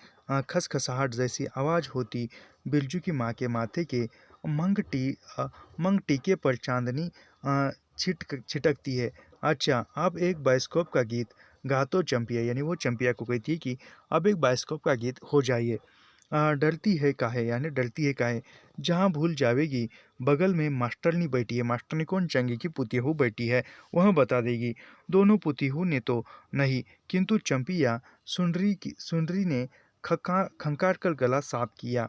Speaker 1: खसखसाहट जैसी आवाज़ होती। बिरजू की माँ के माथे के मंग टीके पर चांदनी छिटकती है। अच्छा, अब एक बाइस्कोप का गीत गा तो चंपिया, यानी वो चंपिया को कहती है कि अब एक बाइस्कोप का गीत हो जाइए। डरती है काहे, यानी डरती है काहे, जहाँ भूल जावेगी बगल में मास्टरनी बैठी है। मास्टरनी कौन? चंगी की पुतिहू बैठी है, वह बता देगी। दोनों पुतिहू ने तो नहीं, किंतु चंपिया सुंदरी ने खंकार कर गला साफ किया।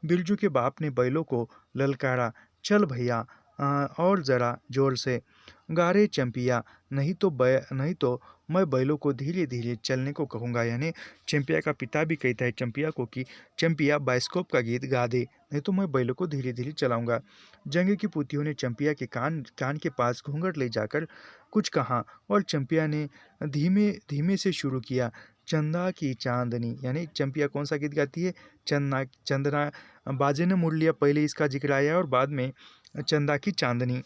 Speaker 1: बिरजू के बाप ने बैलों को ललकारा, चल भैया, और ज़रा जोर से गा रे चंपिया, नहीं तो मैं बैलों को धीरे धीरे चलने को कहूँगा। यानी चंपिया का पिता भी कहता है चंपिया को कि चंपिया बाइस्कोप का गीत गा दे, नहीं तो मैं बैलों को धीरे धीरे चलाऊंगा। जंगे की पुतियों ने चंपिया के कान के पास घूंघट ले जाकर कुछ कहा और चंपिया ने धीमे धीमे से शुरू किया, चंदा की चांदनी। यानी चंपिया कौन सा गीत गाती है? चंदना। बाजे ने मुरलिया पहले इसका जिक्र आया और बाद में चंदा की चांदनी।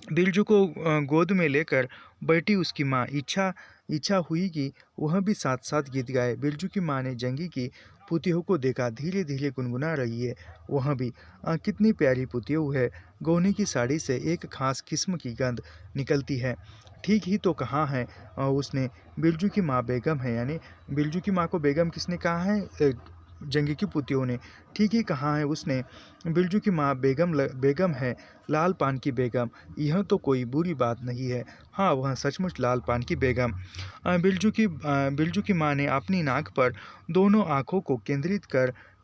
Speaker 1: बिरजू को गोद में लेकर बैठी उसकी माँ। इच्छा हुई कि वह भी साथ साथ गीत गाए। बिरजू की माँ ने जंगी की पुतियों को देखा, धीरे धीरे गुनगुना रही है वह भी। कितनी प्यारी पुतियों है। गौने की साड़ी से एक खास किस्म की गंध निकलती है। ठीक ही तो कहा है उसने, बिरजू की माँ बेगम है। यानी बिरजू की माँ को बेगम किसने कहा है? जंगी की पुतियों ने। ठीक ही कहा है उसने, बिरजू की माँ बेगम है, लाल पान की बेगम। यह तो कोई बुरी बात नहीं है। हाँ, वह सचमुच लाल पान की बेगम। बिरजू की माँ ने अपनी नाक पर दोनों आँखों को केंद्रित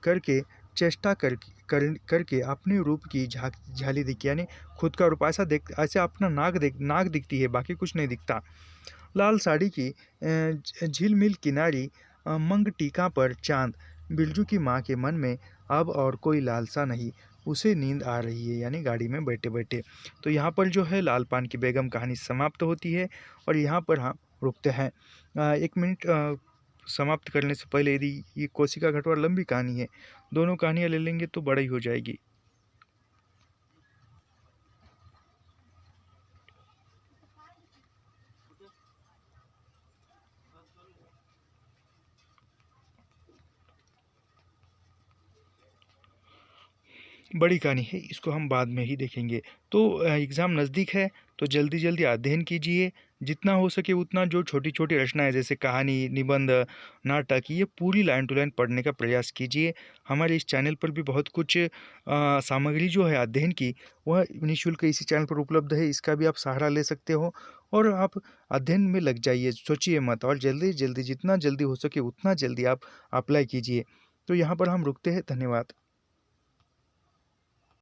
Speaker 1: करके चेष्टा करके अपने रूप की झाली दिखी। यानी खुद का रूप ऐसे अपना नाक दिखती है, बाकी कुछ नहीं दिखता। लाल साड़ी की झिलमिल किनारी मंग टीका पर चांद। बिरजू की माँ के मन में अब और कोई लालसा नहीं, उसे नींद आ रही है। यानी गाड़ी में बैठे बैठे। तो यहाँ पर जो है लाल पान की बेगम कहानी समाप्त होती है और यहाँ पर हम रुकते हैं। 1 मिनट समाप्त करने से पहले, यदि ये कोशिका गठवार लंबी कहानी है, दोनों कहानियाँ ले लेंगे तो बड़ी हो जाएगी। बड़ी कहानी है, इसको हम बाद में ही देखेंगे। तो एग्ज़ाम नज़दीक है, तो जल्दी-जल्दी अध्ययन कीजिए, जितना हो सके उतना जो छोटी-छोटी रचनाएँ जैसे कहानी, निबंध, नाटक ये पूरी लाइन टू लाइन पढ़ने का प्रयास कीजिए। हमारे इस चैनल पर भी बहुत कुछ सामग्री जो है अध्ययन की, वह निःशुल्क इसी चैनल पर उपलब्ध है, इसका भी आप सहारा ले सकते हो और आप अध्ययन में लग जाइए, सोचिए मत और जल्दी-जल्दी जितना जल्दी हो सके उतना जल्दी आप अप्लाई कीजिए। तो यहाँ पर हम रुकते हैं, धन्यवाद।